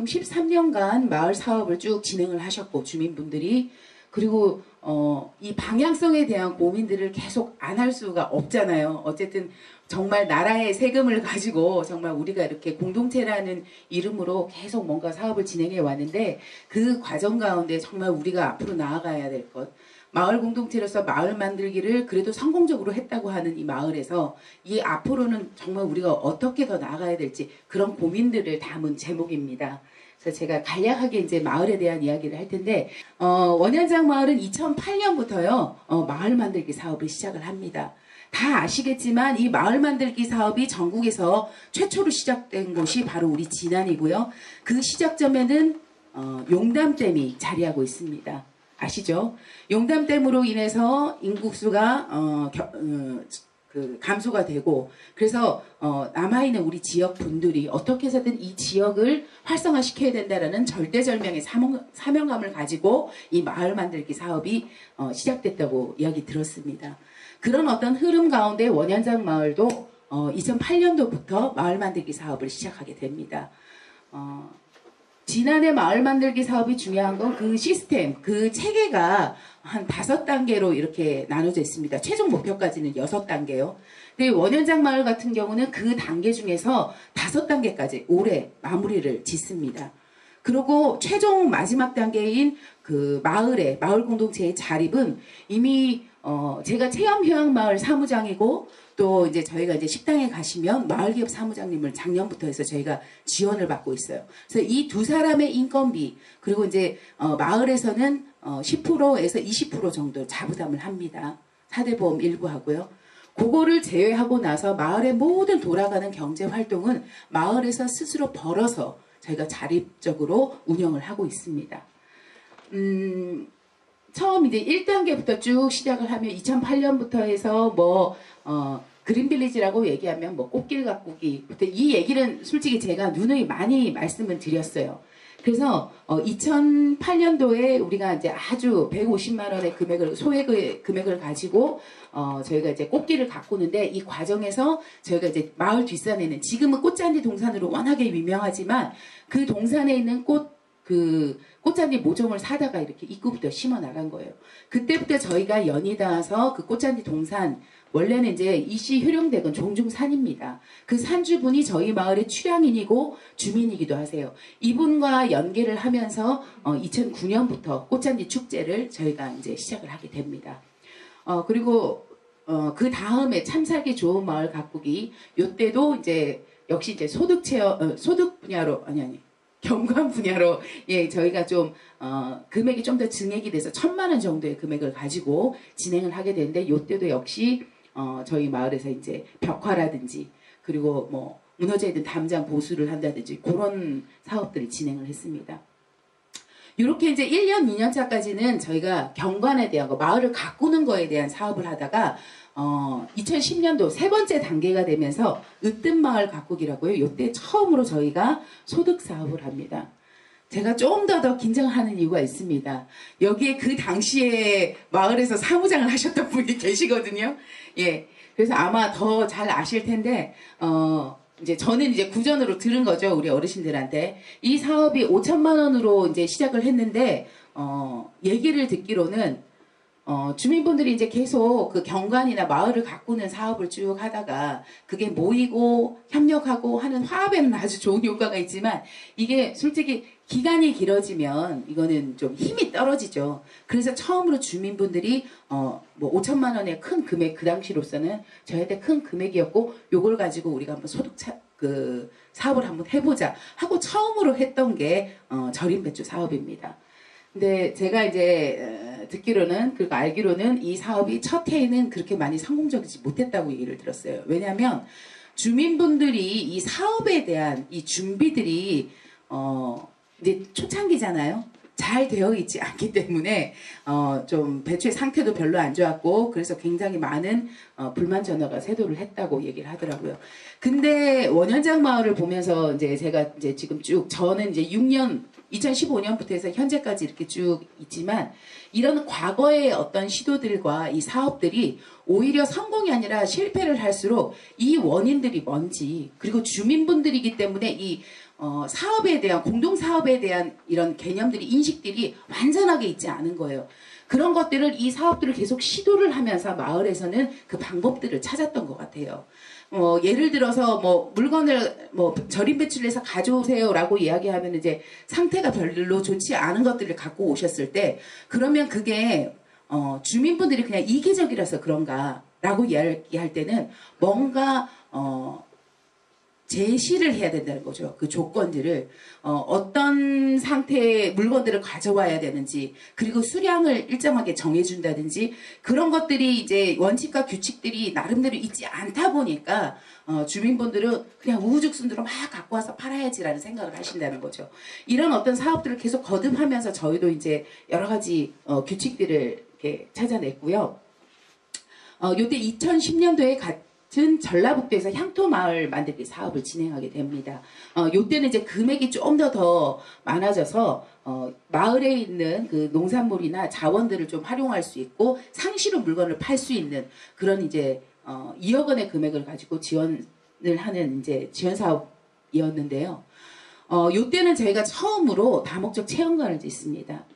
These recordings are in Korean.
13년간 마을 사업을 쭉 진행을 하셨고 주민분들이 그리고 이 방향성에 대한 고민들을 계속 안 할 수가 없잖아요. 어쨌든 정말 나라의 세금을 가지고 정말 우리가 이렇게 공동체라는 이름으로 계속 뭔가 사업을 진행해 왔는데 그 과정 가운데 정말 우리가 앞으로 나아가야 될 것, 마을 공동체로서 마을 만들기를 그래도 성공적으로 했다고 하는 이 마을에서 이 앞으로는 정말 우리가 어떻게 더 나아가야 될지 그런 고민들을 담은 제목입니다. 그래서 제가 간략하게 이제 마을에 대한 이야기를 할 텐데 원현장 마을은 2008년부터요 마을 만들기 사업을 시작을 합니다. 다 아시겠지만 이 마을 만들기 사업이 전국에서 최초로 시작된 곳이 바로 우리 진안이고요. 그 시작점에는 용담댐이 자리하고 있습니다. 아시죠? 용담댐으로 인해서 인구수가 감소가 되고 그래서 남아있는 우리 지역 분들이 어떻게 해서든 이 지역을 활성화시켜야 된다라는 절대절명의 사명감을 가지고 이 마을 만들기 사업이 시작됐다고 이야기 들었습니다. 그런 어떤 흐름 가운데 원현장 마을도 2008년도부터 마을 만들기 사업을 시작하게 됩니다. 진안의 마을 만들기 사업이 중요한 건 그 시스템, 그 체계가 한 5단계로 이렇게 나눠져 있습니다. 최종 목표까지는 6단계요. 근데 원현장 마을 같은 경우는 그 단계 중에서 5단계까지 올해 마무리를 짓습니다. 그리고 최종 마지막 단계인 그 마을 공동체의 자립은 이미 제가 체험휴양마을 사무장이고 또 이제 저희가 이제 식당에 가시면 마을기업 사무장님을 작년부터 해서 저희가 지원을 받고 있어요. 그래서 이 두 사람의 인건비 그리고 이제 마을에서는 10%에서 20% 정도 자부담을 합니다. 사대보험 일부 하고요. 그거를 제외하고 나서 마을의 모든 돌아가는 경제활동은 마을에서 스스로 벌어서 저희가 자립적으로 운영을 하고 있습니다. 처음 이제 1단계부터 쭉 시작을 하면 2008년부터 해서 그린빌리지라고 얘기하면 꽃길 가꾸기. 이 얘기는 솔직히 제가 누누이 많이 말씀을 드렸어요. 그래서 2008년도에 우리가 이제 아주 150만 원의 소액의 금액을 가지고 저희가 이제 꽃길을 가꾸는데 이 과정에서 저희가 이제 마을 뒷산에는 지금은 꽃잔디 동산으로 워낙에 유명하지만 그 동산에 있는 꽃잔디 모종을 사다가 이렇게 입구부터 심어 나간 거예요. 그때부터 저희가 연이 닿아서 그 꽃잔디 동산, 원래는 이제 이씨 효령댁은 종중산입니다. 그 산주분이 저희 마을의 출향인이고 주민이기도 하세요. 이분과 연계를 하면서 2009년부터 꽃잔디 축제를 저희가 이제 시작을 하게 됩니다. 그리고 그 다음에 참살기 좋은 마을 가꾸기, 요때도 이제 역시 이제 소득 분야로 경관 분야로 저희가 좀 금액이 좀 더 증액이 돼서 1,000만 원 정도의 금액을 가지고 진행을 하게 되는데 이때도 역시 저희 마을에서 이제 벽화라든지 그리고 무너져 있는 담장 보수를 한다든지 그런 사업들을 진행을 했습니다. 이렇게 이제 1년, 2년 차까지는 저희가 경관에 대한 거, 마을을 가꾸는 거에 대한 사업을 하다가 2010년도 세 번째 단계가 되면서 으뜸마을 가꾸기라고요. 이때 처음으로 저희가 소득 사업을 합니다. 제가 좀 더 긴장하는 이유가 있습니다. 여기에 그 당시에 마을에서 사무장을 하셨던 분이 계시거든요. 예. 그래서 아마 더 잘 아실 텐데, 이제 저는 이제 구전으로 들은 거죠. 우리 어르신들한테. 이 사업이 5천만 원으로 이제 시작을 했는데, 얘기를 듣기로는 주민분들이 이제 계속 그 경관이나 마을을 가꾸는 사업을 쭉 하다가 그게 모이고 협력하고 하는 화합에는 아주 좋은 효과가 있지만 이게 솔직히 기간이 길어지면 이거는 좀 힘이 떨어지죠. 그래서 처음으로 주민분들이 5천만 원의 큰 금액, 그 당시로서는 저희한테 큰 금액이었고 요걸 가지고 우리가 한번 사업을 한번 해보자 하고 처음으로 했던 게 절임 배추 사업입니다. 근데 제가 이제 듣기로는 그리고 알기로는 이 사업이 첫 해에는 그렇게 많이 성공적이지 못했다고 얘기를 들었어요. 왜냐하면 주민분들이 이 사업에 대한 이 준비들이 이제 초창기잖아요. 잘 되어 있지 않기 때문에 좀 배추의 상태도 별로 안 좋았고 그래서 굉장히 많은 불만 전화가 쇄도를 했다고 얘기를 하더라고요. 근데 원현장 마을을 보면서 이제 제가 이제 지금 쭉 저는 이제 2015년부터 해서 현재까지 이렇게 쭉 있지만 이런 과거의 어떤 시도들과 이 사업들이 오히려 성공이 아니라 실패를 할수록 이 원인들이 뭔지 그리고 주민분들이기 때문에 이 사업에 대한, 공동사업에 대한 이런 개념들이, 인식들이 완전하게 있지 않은 거예요. 그런 것들을, 이 사업들을 계속 시도를 하면서 마을에서는 그 방법들을 찾았던 것 같아요. 예를 들어서 물건을 절임 배출해서 가져오세요라고 이야기하면 이제 상태가 별로 좋지 않은 것들을 갖고 오셨을 때, 그러면 그게 주민분들이 그냥 이기적이라서 그런가라고 이야기할 때는 뭔가 제시를 해야 된다는 거죠. 그 조건들을 어떤 상태의 물건들을 가져와야 되는지, 그리고 수량을 일정하게 정해준다든지, 그런 것들이 이제 원칙과 규칙들이 나름대로 있지 않다 보니까 주민분들은 그냥 우후죽순으로 막 갖고 와서 팔아야지라는 생각을 하신다는 거죠. 이런 어떤 사업들을 계속 거듭하면서 저희도 이제 여러 가지 규칙들을 이렇게 찾아냈고요. 요때 2010년도에 같은 전라북도에서 향토마을 만들기 사업을 진행하게 됩니다. 요때는 이제 금액이 좀 더 많아져서 마을에 있는 그 농산물이나 자원들을 좀 활용할 수 있고 상시로 물건을 팔 수 있는 그런 이제 2억 원의 금액을 가지고 지원을 하는 이제 지원 사업이었는데요. 요때는 저희가 처음으로 다목적 체험관을 짓습니다.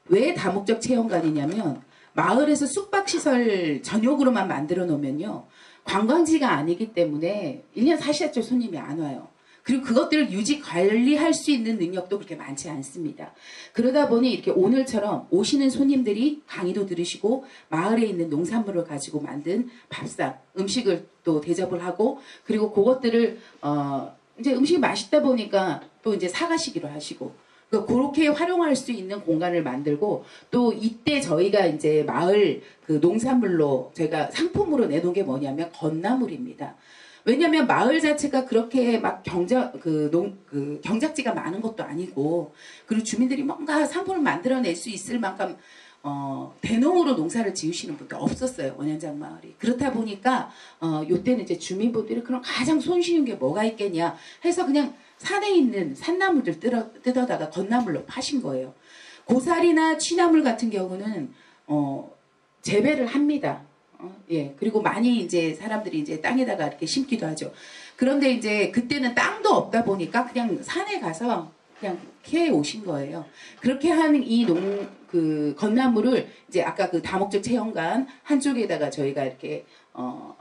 왜 다목적 체험관이냐면 마을에서 숙박시설 전용으로만 만들어 놓으면요, 관광지가 아니기 때문에 1년 사시사철 손님이 안 와요. 그리고 그것들을 유지 관리할 수 있는 능력도 그렇게 많지 않습니다. 그러다 보니 이렇게 오늘처럼 오시는 손님들이 강의도 들으시고 마을에 있는 농산물을 가지고 만든 밥상, 음식을 또 대접을 하고, 그리고 그것들을 이제 음식이 맛있다 보니까 또 이제 사가시기로 하시고, 그렇게 활용할 수 있는 공간을 만들고, 또 이때 저희가 이제 마을 그 농산물로 저희가 상품으로 내놓은 게 뭐냐면 건나물입니다. 왜냐면 마을 자체가 그렇게 막 경작지가 많은 것도 아니고, 그리고 주민들이 뭔가 상품을 만들어낼 수 있을 만큼 대농으로 농사를 지으시는 분도 없었어요, 원현장 마을이. 그렇다 보니까 요때는 이제 주민분들이 그럼 가장 손쉬운 게 뭐가 있겠냐 해서 그냥 산에 있는 산나물들 뜯어다가 건나물로 파신 거예요. 고사리나 취나물 같은 경우는 재배를 합니다. 예, 그리고 많이 이제 사람들이 이제 땅에다가 이렇게 심기도 하죠. 그런데 이제 그때는 땅도 없다 보니까 그냥 산에 가서 그냥 캐 오신 거예요. 그렇게 하는 그 건나물을 이제 아까 그 다목적 체험관 한쪽에다가 저희가 이렇게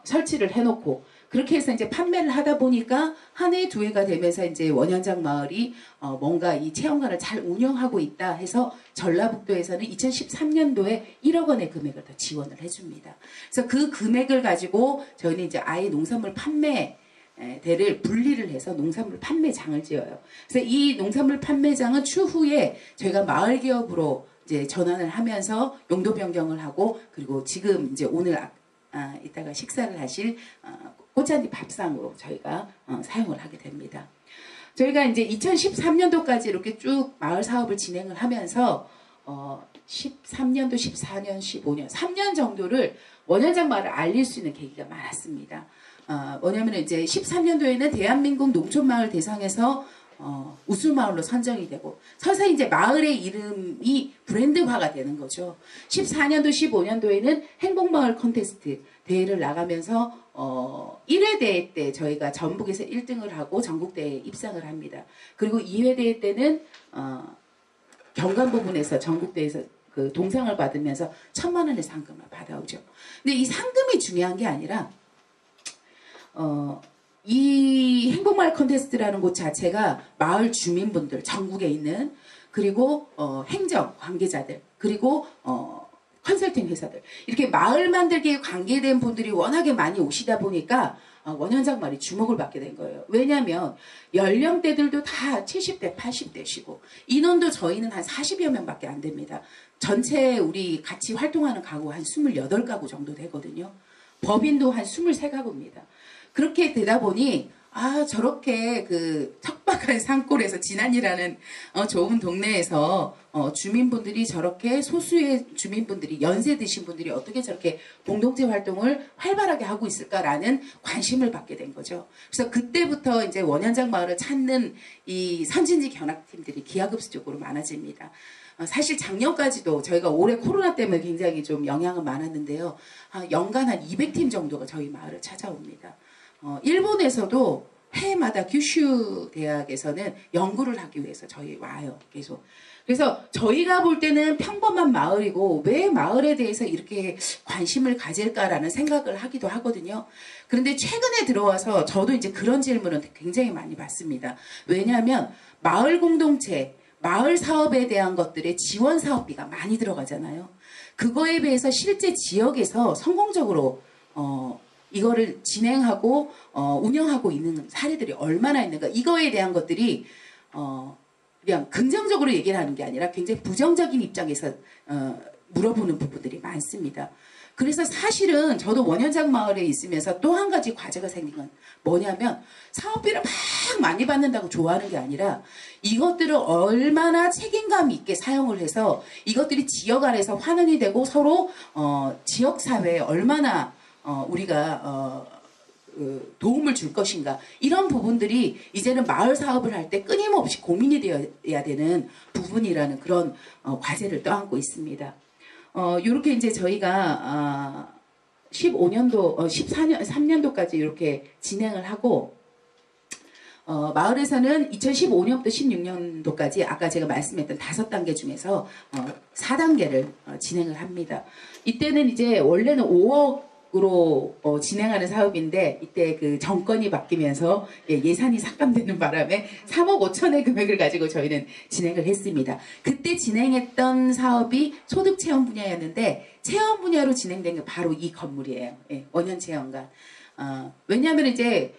설치를 해놓고, 그렇게 해서 이제 판매를 하다 보니까 한 해, 두 해가 되면서 이제 원현장 마을이 뭔가 이 체험관을 잘 운영하고 있다 해서 전라북도에서는 2013년도에 1억 원의 금액을 더 지원을 해줍니다. 그래서 그 금액을 가지고 저희는 이제 아예 농산물 판매 대를 분리를 해서 농산물 판매장을 지어요. 그래서 이 농산물 판매장은 추후에 저희가 마을 기업으로 이제 전환을 하면서 용도 변경을 하고, 그리고 지금 이제 오늘 이따가 식사를 하실 꽃잔디 밥상으로 저희가 사용을 하게 됩니다. 저희가 이제 2013년도까지 이렇게 쭉 마을 사업을 진행을 하면서 13년도, 14년, 15년, 3년 정도를 원현장 마을을 알릴 수 있는 계기가 많았습니다. 뭐냐면 이제 13년도에는 대한민국 농촌마을 대상에서 우수마을로 선정이 되고 서서히 이제 마을의 이름이 브랜드화가 되는 거죠. 14년도, 15년도에는 행복마을 콘테스트 대회를 나가면서 1회 대회 때 저희가 전북에서 1등을 하고 전국대회에 입상을 합니다. 그리고 2회 대회 때는 경관 부분에서 전국대회에서 그 동상을 받으면서 1,000만 원의 상금을 받아오죠. 근데 이 상금이 중요한 게 아니라 이 행복마을 콘테스트라는 곳 자체가 마을 주민분들, 전국에 있는, 그리고 행정 관계자들, 그리고 컨설팅 회사들, 이렇게 마을 만들기에 관계된 분들이 워낙에 많이 오시다 보니까 원현장 마을이 주목을 받게 된 거예요. 왜냐하면 연령대들도 다 70대, 80대시고 인원도 저희는 한 40여 명밖에 안 됩니다. 전체 우리 같이 활동하는 가구 한 28가구 정도 되거든요. 법인도 한 23가구입니다. 그렇게 되다 보니 저렇게 그 척박한 산골에서 진안이라는 좁은 동네에서 주민분들이 저렇게, 소수의 주민분들이, 연세 드신 분들이 어떻게 저렇게 공동체 활동을 활발하게 하고 있을까라는 관심을 받게 된 거죠. 그래서 그때부터 이제 원현장 마을을 찾는 이 선진지 견학팀들이 기하급수적으로 많아집니다. 사실 작년까지도 저희가 올해 코로나 때문에 굉장히 좀 영향은 많았는데요. 연간 한 200팀 정도가 저희 마을을 찾아옵니다. 일본에서도 해마다 규슈 대학에서는 연구를 하기 위해서 저희 와요. 계속. 그래서 저희가 볼 때는 평범한 마을이고 왜 마을에 대해서 이렇게 관심을 가질까라는 생각을 하기도 하거든요. 그런데 최근에 들어와서 저도 이제 그런 질문을 굉장히 많이 받습니다. 왜냐하면 마을 공동체, 마을 사업에 대한 것들의 지원 사업비가 많이 들어가잖아요. 그거에 비해서 실제 지역에서 성공적으로 이거를 진행하고 운영하고 있는 사례들이 얼마나 있는가, 이거에 대한 것들이 그냥 긍정적으로 얘기를 하는 게 아니라 굉장히 부정적인 입장에서 물어보는 부분들이 많습니다. 그래서 사실은 저도 원현장 마을에 있으면서 또 한 가지 과제가 생긴 건 뭐냐면, 사업비를 막 많이 받는다고 좋아하는 게 아니라 이것들을 얼마나 책임감 있게 사용을 해서 이것들이 지역 안에서 환원이 되고 서로 지역사회에 얼마나 우리가 도움을 줄 것인가, 이런 부분들이 이제는 마을 사업을 할 때 끊임없이 고민이 되어야 되는 부분이라는 그런 과제를 떠안고 있습니다. 이렇게 이제 저희가 15년도, 14년, 3년도까지 이렇게 진행을 하고, 마을에서는 2015년부터 16년도까지 아까 제가 말씀했던 5단계 중에서 4단계를 진행을 합니다. 이때는 이제 원래는 5억으로 진행하는 사업인데, 이때 그 정권이 바뀌면서 예산이 삭감되는 바람에 3억 5천의 금액을 가지고 저희는 진행을 했습니다. 그때 진행했던 사업이 소득 체험 분야였는데, 체험 분야로 진행된 게 바로 이 건물이에요. 원현 체험관. 왜냐하면 이제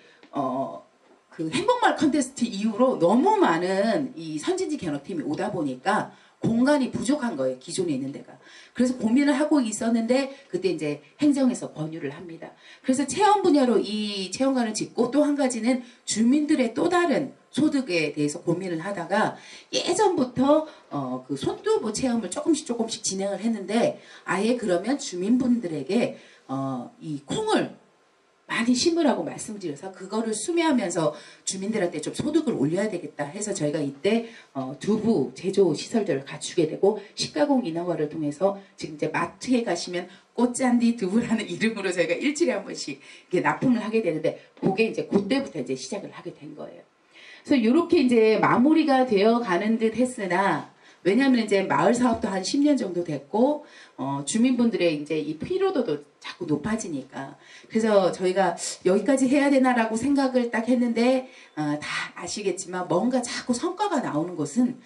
그 행복마을 컨테스트 이후로 너무 많은 이 선진지 견업팀이 오다 보니까 공간이 부족한 거예요. 기존에 있는 데가. 그래서 고민을 하고 있었는데 그때 이제 행정에서 권유를 합니다. 그래서 체험 분야로 이 체험관을 짓고, 또 한 가지는 주민들의 또 다른 소득에 대해서 고민을 하다가 예전부터 그 손두부 체험을 조금씩 진행을 했는데, 아예 그러면 주민분들에게 이 콩을 많이 심으라고 말씀드려서 그거를 수매하면서 주민들한테 좀 소득을 올려야 되겠다 해서 저희가 이때 두부 제조 시설들을 갖추게 되고, 식가공 인허가를 통해서 지금 이제 마트에 가시면 꽃잔디 두부라는 이름으로 저희가 일주일에 한 번씩 이렇게 납품을 하게 되는데, 그게 이제 그때부터 이제 시작을 하게 된 거예요. 그래서 이렇게 이제 마무리가 되어 가는 듯 했으나, 왜냐하면 이제 마을 사업도 한 10년 정도 됐고, 주민분들의 이제 이 피로도도 자꾸 높아지니까. 그래서 저희가 여기까지 해야 되나라고 생각을 딱 했는데, 다 아시겠지만 뭔가 자꾸 성과가 나오는 것은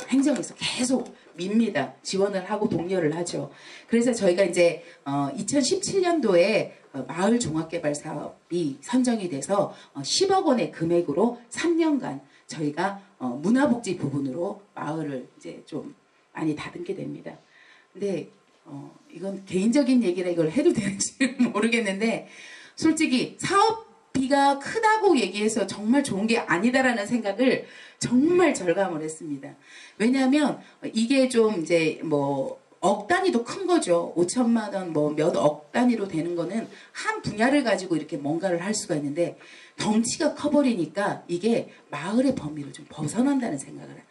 행정에서 계속 밉니다. 지원을 하고 독려를 하죠. 그래서 저희가 이제 2017년도에 마을 종합개발 사업이 선정이 돼서 10억 원의 금액으로 3년간 저희가 문화복지 부분으로 마을을 이제 좀 많이 다듬게 됩니다. 근데 이건 개인적인 얘기라 이걸 해도 되는지 모르겠는데, 솔직히 사업비가 크다고 얘기해서 정말 좋은 게 아니다라는 생각을 정말 절감을 했습니다. 왜냐하면 이게 좀 이제 뭐 억 단위도 큰 거죠. 5천만 원 뭐 몇 억 단위로 되는 거는 한 분야를 가지고 이렇게 뭔가를 할 수가 있는데, 덩치가 커버리니까 이게 마을의 범위를 좀 벗어난다는 생각을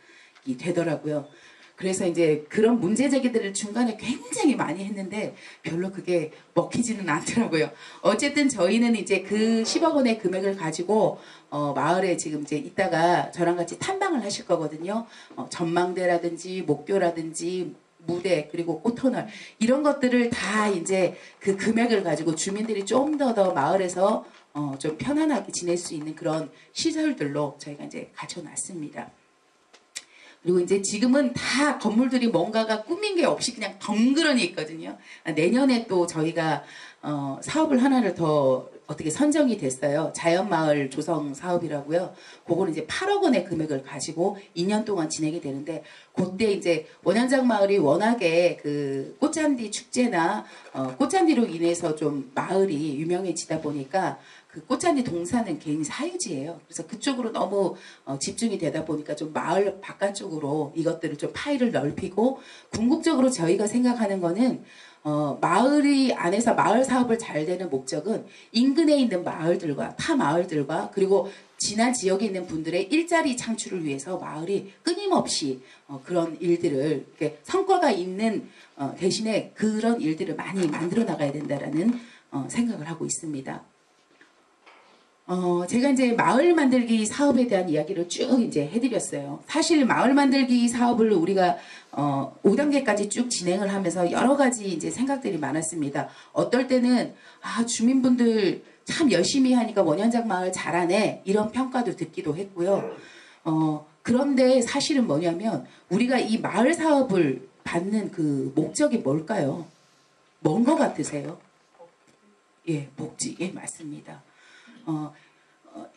되더라고요. 그래서 이제 그런 문제 제기들을 중간에 굉장히 많이 했는데 별로 그게 먹히지는 않더라고요. 어쨌든 저희는 이제 그 10억 원의 금액을 가지고 마을에 지금 이제 이따가 저랑 같이 탐방을 하실 거거든요. 전망대라든지 목교라든지 무대, 그리고 꽃터널, 이런 것들을 다 이제 그 금액을 가지고 주민들이 좀 더 마을에서 좀 편안하게 지낼 수 있는 그런 시설들로 저희가 이제 갖춰놨습니다. 그리고 이제 지금은 다 건물들이 뭔가가 꾸민 게 없이 그냥 덩그러니 있거든요. 내년에 또 저희가 사업을 하나를 더 어떻게 선정이 됐어요. 자연마을 조성 사업이라고요. 그거는 이제 8억 원의 금액을 가지고 2년 동안 진행이 되는데, 그때 이제 원현장 마을이 워낙에 그 꽃잔디 축제나 꽃잔디로 인해서 좀 마을이 유명해지다 보니까 그 꽃잔디 동사는 개인 사유지예요. 그래서 그쪽으로 너무 집중이 되다 보니까 좀 마을 바깥쪽으로 이것들을 좀 파일을 넓히고, 궁극적으로 저희가 생각하는 거는 마을이 안에서 마을 사업을 잘 되는 목적은 인근에 있는 마을들과 타 마을들과 그리고 지난 지역에 있는 분들의 일자리 창출을 위해서 마을이 끊임없이 그런 일들을 이렇게 성과가 있는 대신에 그런 일들을 많이 만들어 나가야 된다라는 생각을 하고 있습니다. 제가 이제 마을 만들기 사업에 대한 이야기를 쭉 이제 해드렸어요. 사실 마을 만들기 사업을 우리가 5단계까지 쭉 진행을 하면서 여러 가지 이제 생각들이 많았습니다. 어떨 때는 주민분들 참 열심히 하니까 원현장 마을 잘하네 이런 평가도 듣기도 했고요. 그런데 사실은 뭐냐면 우리가 이 마을 사업을 받는 그 목적이 뭘까요? 뭔 것 같으세요? 예, 복지. 예, 맞습니다.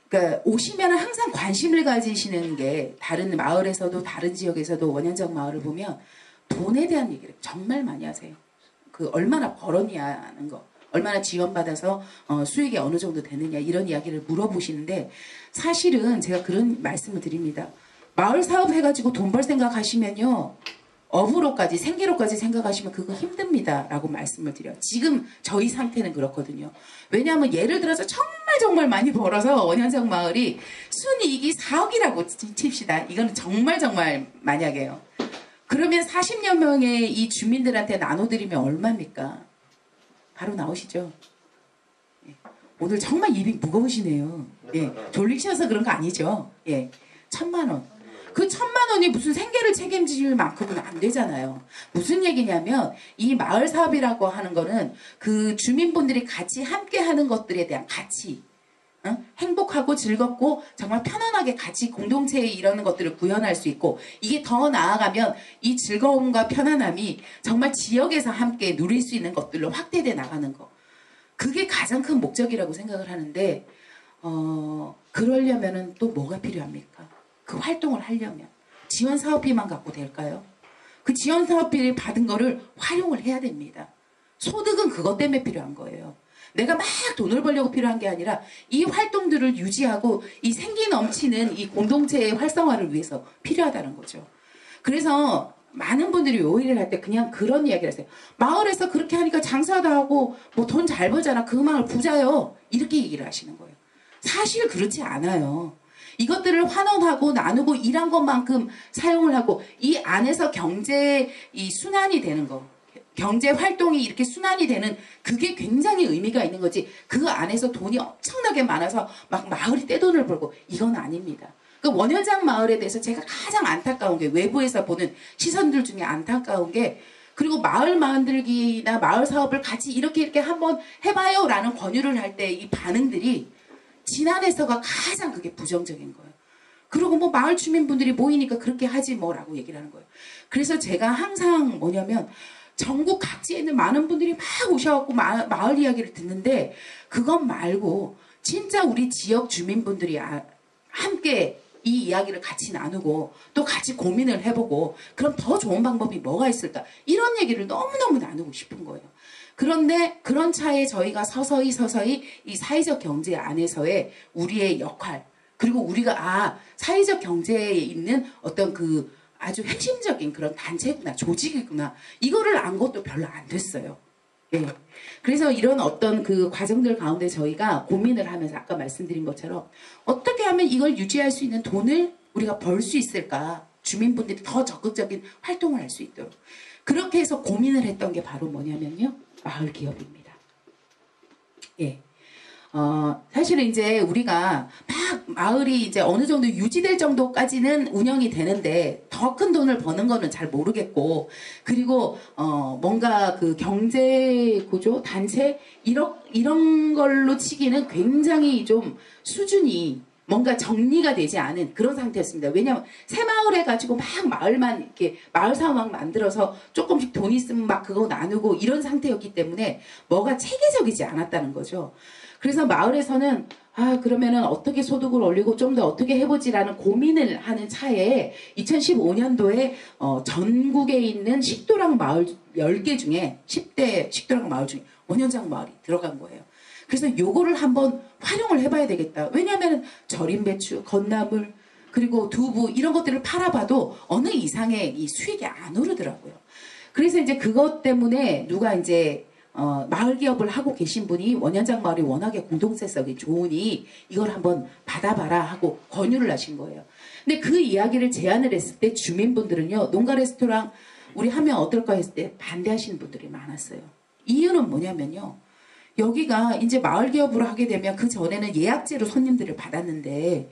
그러니까 오시면 항상 관심을 가지시는 게 다른 마을에서도 다른 지역에서도 원현정 마을을 보면 돈에 대한 얘기를 정말 많이 하세요. 그 얼마나 벌었냐는 거, 얼마나 지원받아서 수익이 어느 정도 되느냐 이런 이야기를 물어보시는데 사실은 제가 그런 말씀을 드립니다. 마을 사업 해가지고 돈 벌 생각 하시면요. 업으로까지 생계로까지 생각하시면 그거 힘듭니다 라고 말씀을 드려요. 지금 저희 상태는 그렇거든요. 왜냐하면 예를 들어서 정말 많이 벌어서 원현정 마을이 순이익이 4억이라고 칩시다. 이거는 정말 만약에요. 그러면 40여 명의 이 주민들한테 나눠드리면 얼마입니까? 바로 나오시죠. 예. 오늘 정말 입이 무거우시네요. 예. 졸리셔서 그런 거 아니죠. 예. 1,000만 원. 그 1,000만 원이 무슨 생계를 책임질 만큼은 안 되잖아요. 무슨 얘기냐면 이 마을 사업이라고 하는 거는 그 주민분들이 같이 함께 하는 것들에 대한 가치, 행복하고 즐겁고 정말 편안하게 같이 공동체에 이러는 것들을 구현할 수 있고 이게 더 나아가면 이 즐거움과 편안함이 정말 지역에서 함께 누릴 수 있는 것들로 확대돼 나가는 거. 그게 가장 큰 목적이라고 생각을 하는데 그러려면은 또 뭐가 필요합니까? 그 활동을 하려면 지원 사업비만 갖고 될까요? 그 지원 사업비를 받은 거를 활용을 해야 됩니다. 소득은 그것 때문에 필요한 거예요. 내가 막 돈을 벌려고 필요한 게 아니라 이 활동들을 유지하고 이 생기 넘치는 이 공동체의 활성화를 위해서 필요하다는 거죠. 그래서 많은 분들이 요일을 할 때 그냥 그런 이야기를 하세요. 마을에서 그렇게 하니까 장사도 하고 뭐 돈 잘 벌잖아. 그 마을 부자요. 이렇게 얘기를 하시는 거예요. 사실 그렇지 않아요. 이것들을 환원하고 나누고 일한 것만큼 사용을 하고 이 안에서 경제 이 순환이 되는 거, 경제 활동이 이렇게 순환이 되는 그게 굉장히 의미가 있는 거지. 그 안에서 돈이 엄청나게 많아서 막 마을이 떼돈을 벌고 이건 아닙니다. 그 원현장 마을에 대해서 제가 가장 안타까운 게 외부에서 보는 시선들 중에 안타까운 게 그리고 마을 만들기나 마을 사업을 같이 이렇게 한번 해봐요 라는 권유를 할 때 이 반응들이 지난해서가 가장 그게 부정적인 거예요. 그리고 뭐 마을 주민분들이 모이니까 그렇게 하지 뭐라고 얘기를 하는 거예요. 그래서 제가 항상 뭐냐면 전국 각지에 있는 많은 분들이 막 오셔갖고 마을 이야기를 듣는데 그것 말고 진짜 우리 지역 주민분들이 함께 이 이야기를 같이 나누고 또 같이 고민을 해보고 그럼 더 좋은 방법이 뭐가 있을까 이런 얘기를 너무너무 나누고 싶은 거예요. 그런데 그런 차에 저희가 서서히 이 사회적 경제 안에서의 우리의 역할 그리고 우리가 사회적 경제에 있는 어떤 그 아주 핵심적인 그런 단체구나 조직이구나 이거를 안 것도 별로 안 됐어요. 예. 그래서 이런 어떤 그 과정들 가운데 저희가 고민을 하면서 아까 말씀드린 것처럼 어떻게 하면 이걸 유지할 수 있는 돈을 우리가 벌 수 있을까 주민분들이 더 적극적인 활동을 할 수 있도록 그렇게 해서 고민을 했던 게 바로 뭐냐면요. 마을 기업입니다. 예. 사실은 이제 우리가 막 마을이 이제 어느 정도 유지될 정도까지는 운영이 되는데 더 큰 돈을 버는 거는 잘 모르겠고 그리고 뭔가 그 경제 구조 단체 이런 걸로 치기는 굉장히 좀 수준이 뭔가 정리가 되지 않은 그런 상태였습니다. 왜냐하면 새마을 해가지고 막 마을만 이렇게 마을 사업 막 만들어서 조금씩 돈 있으면 막 그거 나누고 이런 상태였기 때문에 뭐가 체계적이지 않았다는 거죠. 그래서 마을에서는 그러면은 어떻게 소득을 올리고 좀 더 어떻게 해보지라는 고민을 하는 차에 2015년도에 전국에 있는 식도락 마을 10개 중에 10대 식도락 마을 중에 원현장 마을이 들어간 거예요. 그래서 요거를 한번 활용을 해봐야 되겠다. 왜냐하면 절임 배추, 건나물, 그리고 두부 이런 것들을 팔아봐도 어느 이상의 이 수익이 안 오르더라고요. 그래서 이제 그것 때문에 누가 이제 마을 기업을 하고 계신 분이 원현장 마을이 워낙에 공동체성이 좋으니 이걸 한번 받아봐라 하고 권유를 하신 거예요. 근데 그 이야기를 제안을 했을 때 주민분들은요. 농가 레스토랑 우리 하면 어떨까 했을 때 반대하시는 분들이 많았어요. 이유는 뭐냐면요. 여기가 이제 마을 기업으로 하게 되면 그 전에는 예약제로 손님들을 받았는데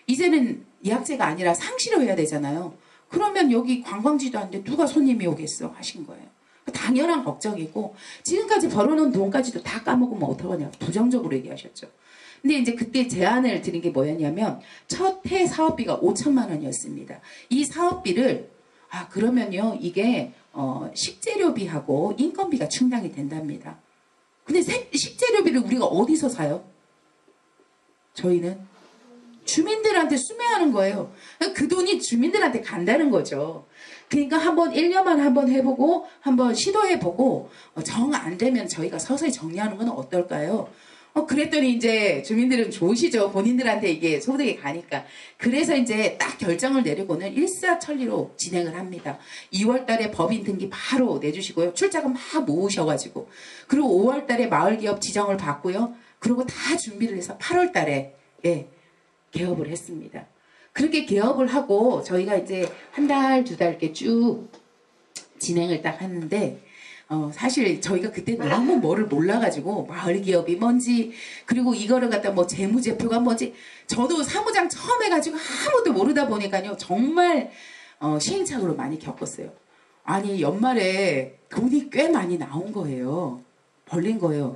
이제는 예약제가 아니라 상시로 해야 되잖아요. 그러면 여기 관광지도 아닌데 누가 손님이 오겠어 하신 거예요. 당연한 걱정이고 지금까지 벌어놓은 돈까지도 다 까먹으면 어떡하냐 부정적으로 얘기하셨죠. 근데 이제 그때 제안을 드린 게 뭐였냐면 첫 해 사업비가 5천만 원이었습니다. 이 사업비를 그러면요 이게 식재료비하고 인건비가 충당이 된답니다. 근데 식재료비를 우리가 어디서 사요? 저희는 주민들한테 수매하는 거예요. 그 돈이 주민들한테 간다는 거죠. 그러니까 한번 1년만 한번 해보고 한번 시도해보고 정 안 되면 저희가 서서히 정리하는 건 어떨까요? 그랬더니 이제 주민들은 좋으시죠. 본인들한테 이게 소득이 가니까. 그래서 이제 딱 결정을 내리고는 일사천리로 진행을 합니다. 2월 달에 법인 등기 바로 내주시고요. 출자금 막 모으셔가지고. 그리고 5월 달에 마을기업 지정을 받고요. 그리고 다 준비를 해서 8월 달에 개업을 했습니다. 그렇게 개업을 하고 저희가 이제 한 달, 두 달 이렇게 쭉 진행을 딱 했는데 사실 저희가 그때 너무 뭐를 몰라가지고 마을 기업이 뭔지 그리고 이거를 갖다 뭐 재무제표가 뭔지 저도 사무장 처음 해가지고 아무것도 모르다 보니까요 정말 시행착오를 많이 겪었어요. 아니 연말에 돈이 꽤 많이 나온 거예요. 벌린 거예요.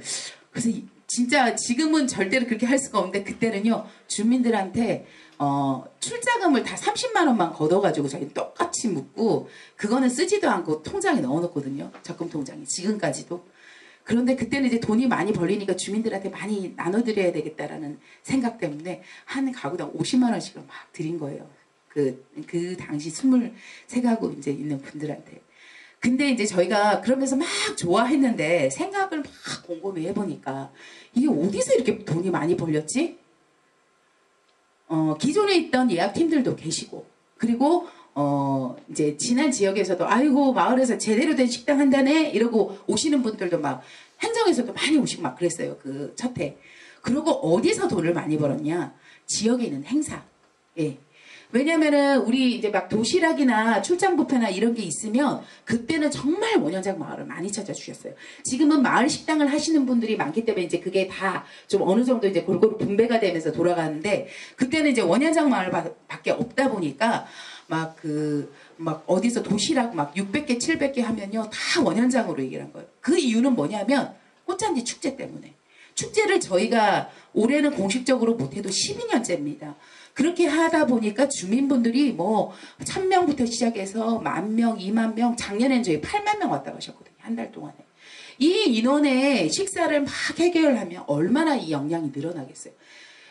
그래서 진짜 지금은 절대로 그렇게 할 수가 없는데 그때는요 주민들한테 출자금을 다 30만 원만 걷어가지고 저희 똑같이 묻고 그거는 쓰지도 않고 통장에 넣어놓거든요. 적금 통장에 지금까지도. 그런데 그때는 이제 돈이 많이 벌리니까 주민들한테 많이 나눠드려야 되겠다라는 생각 때문에 한 가구당 50만 원씩을 막 드린 거예요. 그 당시 23가구 이제 있는 분들한테. 근데 이제 저희가 그러면서 막 좋아했는데 생각을 막 곰곰이 해보니까 이게 어디서 이렇게 돈이 많이 벌렸지? 기존에 있던 예약팀들도 계시고 그리고 이제 지난 지역에서도 아이고 마을에서 제대로 된 식당 한다네 이러고 오시는 분들도 막 행정에서도 많이 오시고 막 그랬어요. 그 첫 해. 그리고 어디서 돈을 많이 벌었냐? 지역에 있는 행사. 예. 왜냐면은 우리 이제 막 도시락이나 출장 뷔페나 이런 게 있으면 그때는 정말 원현장 마을을 많이 찾아주셨어요. 지금은 마을 식당을 하시는 분들이 많기 때문에 이제 그게 다 좀 어느 정도 이제 골고루 분배가 되면서 돌아가는데 그때는 이제 원현장 마을 밖에 없다 보니까 막 어디서 도시락 막 600개, 700개 하면요 다 원현장으로 얘기를 한 거예요. 그 이유는 뭐냐면 꽃잔디 축제 때문에. 축제를 저희가 올해는 공식적으로 못해도 12년째입니다. 그렇게 하다 보니까 주민분들이 뭐 1000명부터 시작해서 10,000명, 20,000명, 작년엔 저희 80,000명 왔다 가셨거든요. 한 달 동안에. 이 인원의 식사를 막 해결하면 얼마나 이 역량이 늘어나겠어요.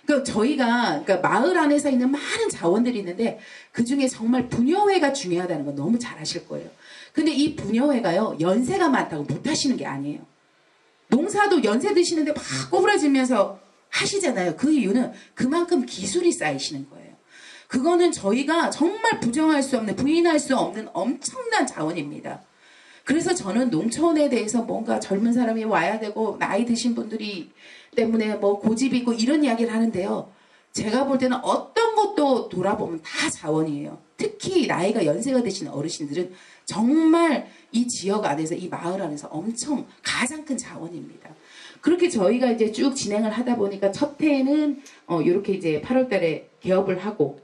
그러니까 저희가 그러니까 마을 안에서 있는 많은 자원들이 있는데 그중에 정말 부녀회가 중요하다는 건 너무 잘 아실 거예요. 근데 이 부녀회가요. 연세가 많다고 못 하시는 게 아니에요. 농사도 연세 드시는데 막 꼬부라지면서 하시잖아요. 그 이유는 그만큼 기술이 쌓이시는 거예요. 그거는 저희가 정말 부정할 수 없는, 부인할 수 없는 엄청난 자원입니다. 그래서 저는 농촌에 대해서 뭔가 젊은 사람이 와야 되고 나이 드신 분들이 때문에 뭐 고집이 있고 이런 이야기를 하는데요. 제가 볼 때는 어떤 것도 돌아보면 다 자원이에요. 특히 나이가 연세가 드신 어르신들은 정말 이 지역 안에서 이 마을 안에서 엄청 가장 큰 자원입니다. 그렇게 저희가 이제 쭉 진행을 하다 보니까 첫 해에는 이렇게 이제 8월 달에 개업을 하고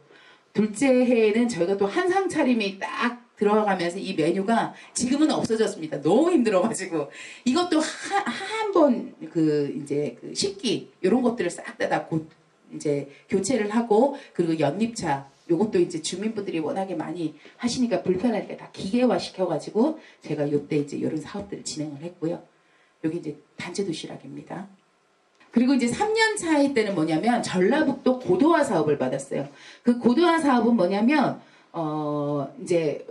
둘째 해에는 저희가 또 한상 차림이 딱 들어가면서 이 메뉴가 지금은 없어졌습니다. 너무 힘들어가지고 이것도 한번 이제 식기 이런 것들을 싹 다 이제 교체를 하고 그리고 연잎차 요것도 이제 주민분들이 워낙에 많이 하시니까 불편하니까 다 기계화 시켜가지고 제가 요때 이제 이런 사업들을 진행을 했고요. 여기 이제 단체 도시락입니다. 그리고 이제 3년 차이 때는 뭐냐면 전라북도 고도화 사업을 받았어요. 그 고도화 사업은 뭐냐면 이제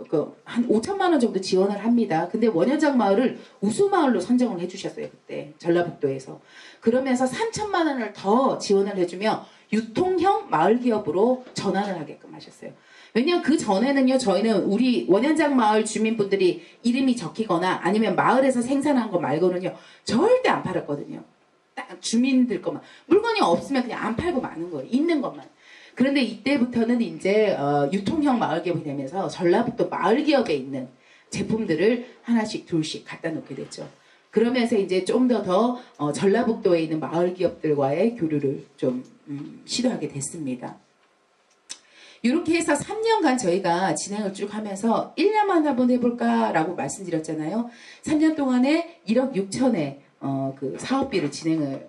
한 5천만 원 정도 지원을 합니다. 근데 원현장 마을을 우수마을로 선정을 해주셨어요. 그때 전라북도에서. 그러면서 3천만 원을 더 지원을 해주며 유통형 마을기업으로 전환을 하게끔 하셨어요. 왜냐하면 그 전에는요 저희는 우리 원현장 마을 주민분들이 이름이 적히거나 아니면 마을에서 생산한 거 말고는요 절대 안 팔았거든요. 딱 주민들 것만. 물건이 없으면 그냥 안 팔고 마는 거예요. 있는 것만. 그런데 이때부터는 이제 유통형 마을기업이 되면서 전라북도 마을기업에 있는 제품들을 하나씩 둘씩 갖다 놓게 됐죠. 그러면서 이제 좀 더 전라북도에 있는 마을 기업들과의 교류를 좀 시도하게 됐습니다. 이렇게 해서 3년간 저희가 진행을 쭉 하면서 1년만 한번 해볼까라고 말씀드렸잖아요. 3년 동안에 1억 6천에 그 사업비를 진행을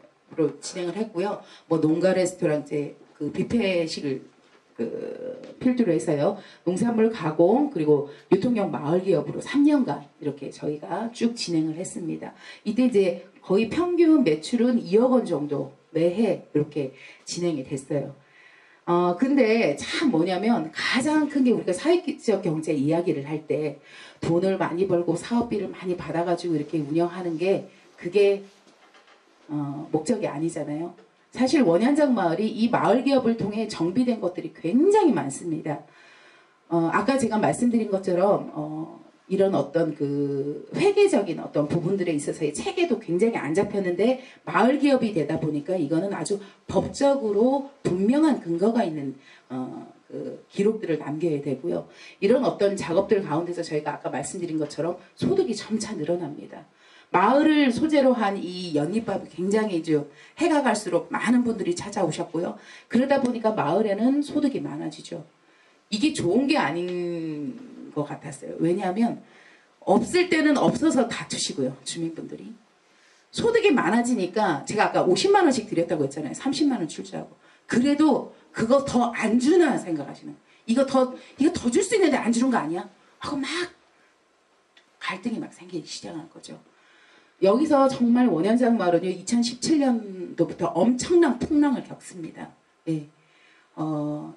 했고요. 뭐 농가 레스토랑 이제 그 뷔페식을 그 필두로 해서요. 농산물 가공 그리고 유통형 마을 기업으로 3년간 이렇게 저희가 쭉 진행을 했습니다. 이때 이제 거의 평균 매출은 2억 원 정도 매해 이렇게 진행이 됐어요. 근데 참 뭐냐면 가장 큰 게 우리가 사회적 경제 이야기를 할 때 돈을 많이 벌고 사업비를 많이 받아가지고 이렇게 운영하는 게 그게 목적이 아니잖아요. 사실 원현장 마을이 이 마을 기업을 통해 정비된 것들이 굉장히 많습니다. 아까 제가 말씀드린 것처럼 이런 어떤 그 회계적인 어떤 부분들에 있어서의 체계도 굉장히 안 잡혔는데 마을 기업이 되다 보니까 이거는 아주 법적으로 분명한 근거가 있는 그 기록들을 남겨야 되고요. 이런 어떤 작업들 가운데서 저희가 아까 말씀드린 것처럼 소득이 점차 늘어납니다. 마을을 소재로 한 이 연잎밥이 굉장히 이제 해가 갈수록 많은 분들이 찾아오셨고요. 그러다 보니까 마을에는 소득이 많아지죠. 이게 좋은 게 아닌 것 같았어요. 왜냐하면 없을 때는 없어서 다투시고요. 주민분들이. 소득이 많아지니까 제가 아까 50만 원씩 드렸다고 했잖아요. 30만 원 출자하고. 그래도 그거 더 안 주나 생각하시는 거예요. 이거 더 줄 수 있는데 안 주는 거 아니야? 하고 막 갈등이 막 생기기 시작하는 거죠. 여기서 정말 원현장 마을은요. 2017년도부터 엄청난 풍랑을 겪습니다. 예.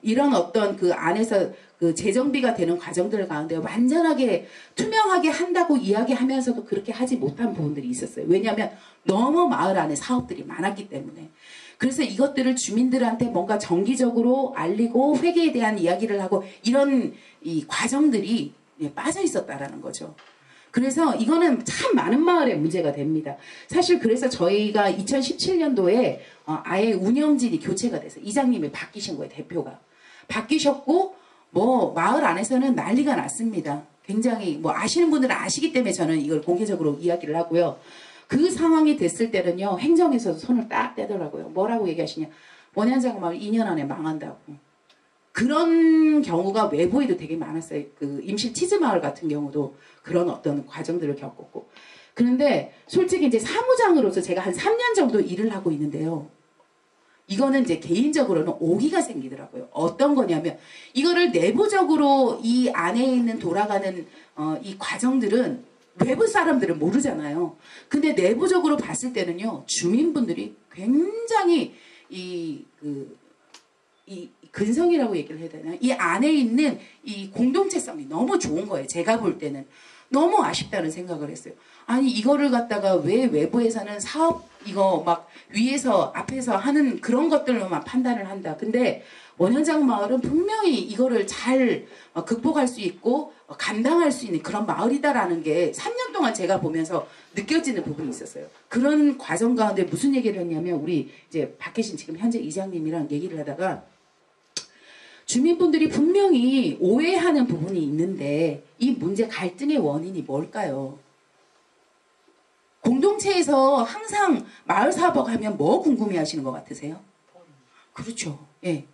이런 어떤 그 안에서 그 재정비가 되는 과정들 가운데 완전하게 투명하게 한다고 이야기하면서도 그렇게 하지 못한 부분들이 있었어요. 왜냐하면 너무 마을 안에 사업들이 많았기 때문에. 그래서 이것들을 주민들한테 뭔가 정기적으로 알리고 회계에 대한 이야기를 하고 이런 이 과정들이 빠져 있었다라는 거죠. 그래서 이거는 참 많은 마을의 문제가 됩니다. 사실 그래서 저희가 2017년도에 아예 운영진이 교체가 돼서 이장님이 바뀌신 거예요. 대표가. 바뀌셨고 뭐 마을 안에서는 난리가 났습니다. 굉장히 뭐 아시는 분들은 아시기 때문에 저는 이걸 공개적으로 이야기를 하고요. 그 상황이 됐을 때는요. 행정에서도 손을 딱 떼더라고요. 뭐라고 얘기하시냐. 원현장 마을 2년 안에 망한다고. 그런 경우가 외부에도 되게 많았어요. 그 임실 치즈마을 같은 경우도 그런 어떤 과정들을 겪었고. 그런데 솔직히 이제 사무장으로서 제가 한 3년 정도 일을 하고 있는데요. 이거는 이제 개인적으로는 오기가 생기더라고요. 어떤 거냐면 이거를 내부적으로 이 안에 있는 돌아가는 이 과정들은 외부 사람들은 모르잖아요. 근데 내부적으로 봤을 때는요. 주민분들이 굉장히 이 근성이라고 얘기를 해야 되나? 이 안에 있는 이 공동체성이 너무 좋은 거예요. 제가 볼 때는. 너무 아쉽다는 생각을 했어요. 아니 이거를 갖다가 왜 외부에서는 사업 이거 막 위에서 앞에서 하는 그런 것들로만 판단을 한다. 근데 원현장 마을은 분명히 이거를 잘 극복할 수 있고 감당할 수 있는 그런 마을이다라는 게 3년 동안 제가 보면서 느껴지는 부분이 있었어요. 그런 과정 가운데 무슨 얘기를 했냐면 우리 이제 박 계신 지금 현재 이장님이랑 얘기를 하다가 주민분들이 분명히 오해하는 부분이 있는데 이 문제 갈등의 원인이 뭘까요? 공동체에서 항상 마을 사업을 하면 뭐 궁금해 하시는 것 같으세요? 그렇죠. 예.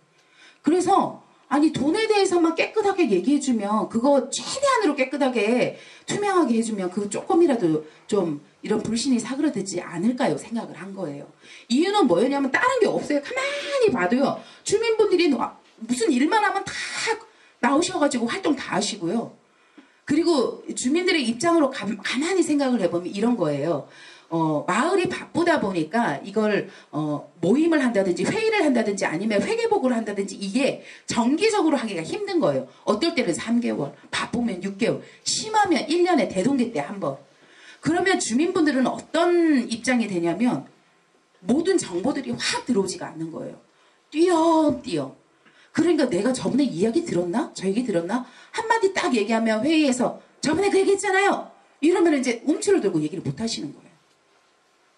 그래서 아니 돈에 대해서만 깨끗하게 얘기해주면 그거 최대한으로 깨끗하게 투명하게 해주면 그거 조금이라도 좀 이런 불신이 사그러들지 않을까요? 생각을 한 거예요. 이유는 뭐였냐면 다른 게 없어요. 가만히 봐도요. 주민분들이 무슨 일만 하면 다 나오셔가지고 활동 다 하시고요. 그리고 주민들의 입장으로 가만히 생각을 해보면 이런 거예요. 마을이 바쁘다 보니까 이걸 모임을 한다든지 회의를 한다든지 아니면 회계복을 한다든지 이게 정기적으로 하기가 힘든 거예요. 어떨 때는 3개월, 바쁘면 6개월, 심하면 1년에 대동기 때 한 번. 그러면 주민분들은 어떤 입장이 되냐면 모든 정보들이 확 들어오지가 않는 거예요. 띄엄띄엄. 그러니까 내가 저번에 이야기 들었나? 저 얘기 들었나? 한마디 딱 얘기하면 회의에서 저번에 그 얘기 했잖아요. 이러면 이제 움츠러 들고 얘기를 못 하시는 거예요.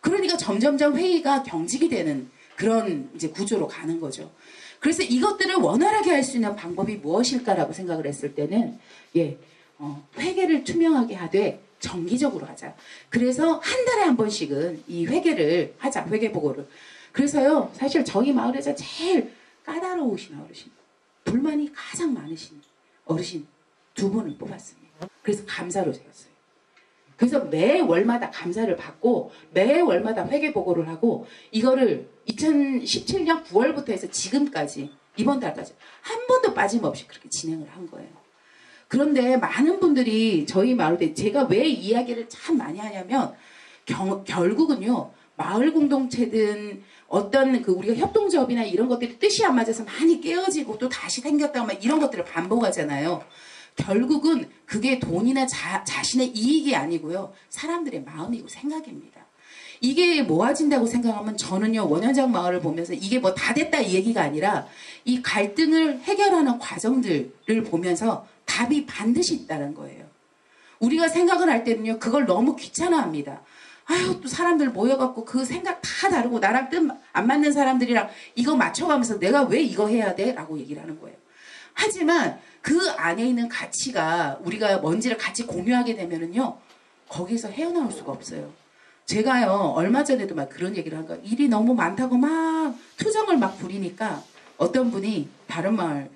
그러니까 점점점 회의가 경직이 되는 그런 이제 구조로 가는 거죠. 그래서 이것들을 원활하게 할 수 있는 방법이 무엇일까라고 생각을 했을 때는 회계를 투명하게 하되 정기적으로 하자. 그래서 한 달에 한 번씩은 이 회계를 하자. 회계보고를. 그래서요, 사실 저희 마을에서 제일 까다로우신 어르신, 불만이 가장 많으신 어르신 두 분을 뽑았습니다. 그래서 감사로 되었어요. 그래서 매 월마다 감사를 받고 매 월마다 회계보고를 하고 이거를 2017년 9월부터 해서 지금까지 이번 달까지 한 번도 빠짐없이 그렇게 진행을 한 거예요. 그런데 많은 분들이 저희 마을에 제가 왜 이야기를 참 많이 하냐면 결국은요. 마을 공동체든 어떤 그 우리가 협동조합이나 이런 것들이 뜻이 안 맞아서 많이 깨어지고 또 다시 생겼다고 막 이런 것들을 반복하잖아요. 결국은 그게 돈이나 자신의 이익이 아니고요. 사람들의 마음이고 생각입니다. 이게 모아진다고 생각하면 저는요. 원현장 마을을 보면서 이게 뭐 다 됐다 이 얘기가 아니라 이 갈등을 해결하는 과정들을 보면서 답이 반드시 있다는 거예요. 우리가 생각을 할 때는요. 그걸 너무 귀찮아합니다. 아유 또 사람들 모여갖고 그 생각 다 다르고 나랑 뜻 안 맞는 사람들이랑 이거 맞춰가면서 내가 왜 이거 해야 돼? 라고 얘기를 하는 거예요. 하지만 그 안에 있는 가치가 우리가 뭔지를 같이 공유하게 되면은요. 거기서 헤어나올 수가 없어요. 제가요 얼마 전에도 막 그런 얘기를 한 거예요. 일이 너무 많다고 막 투정을 막 부리니까 어떤 분이 다른 마을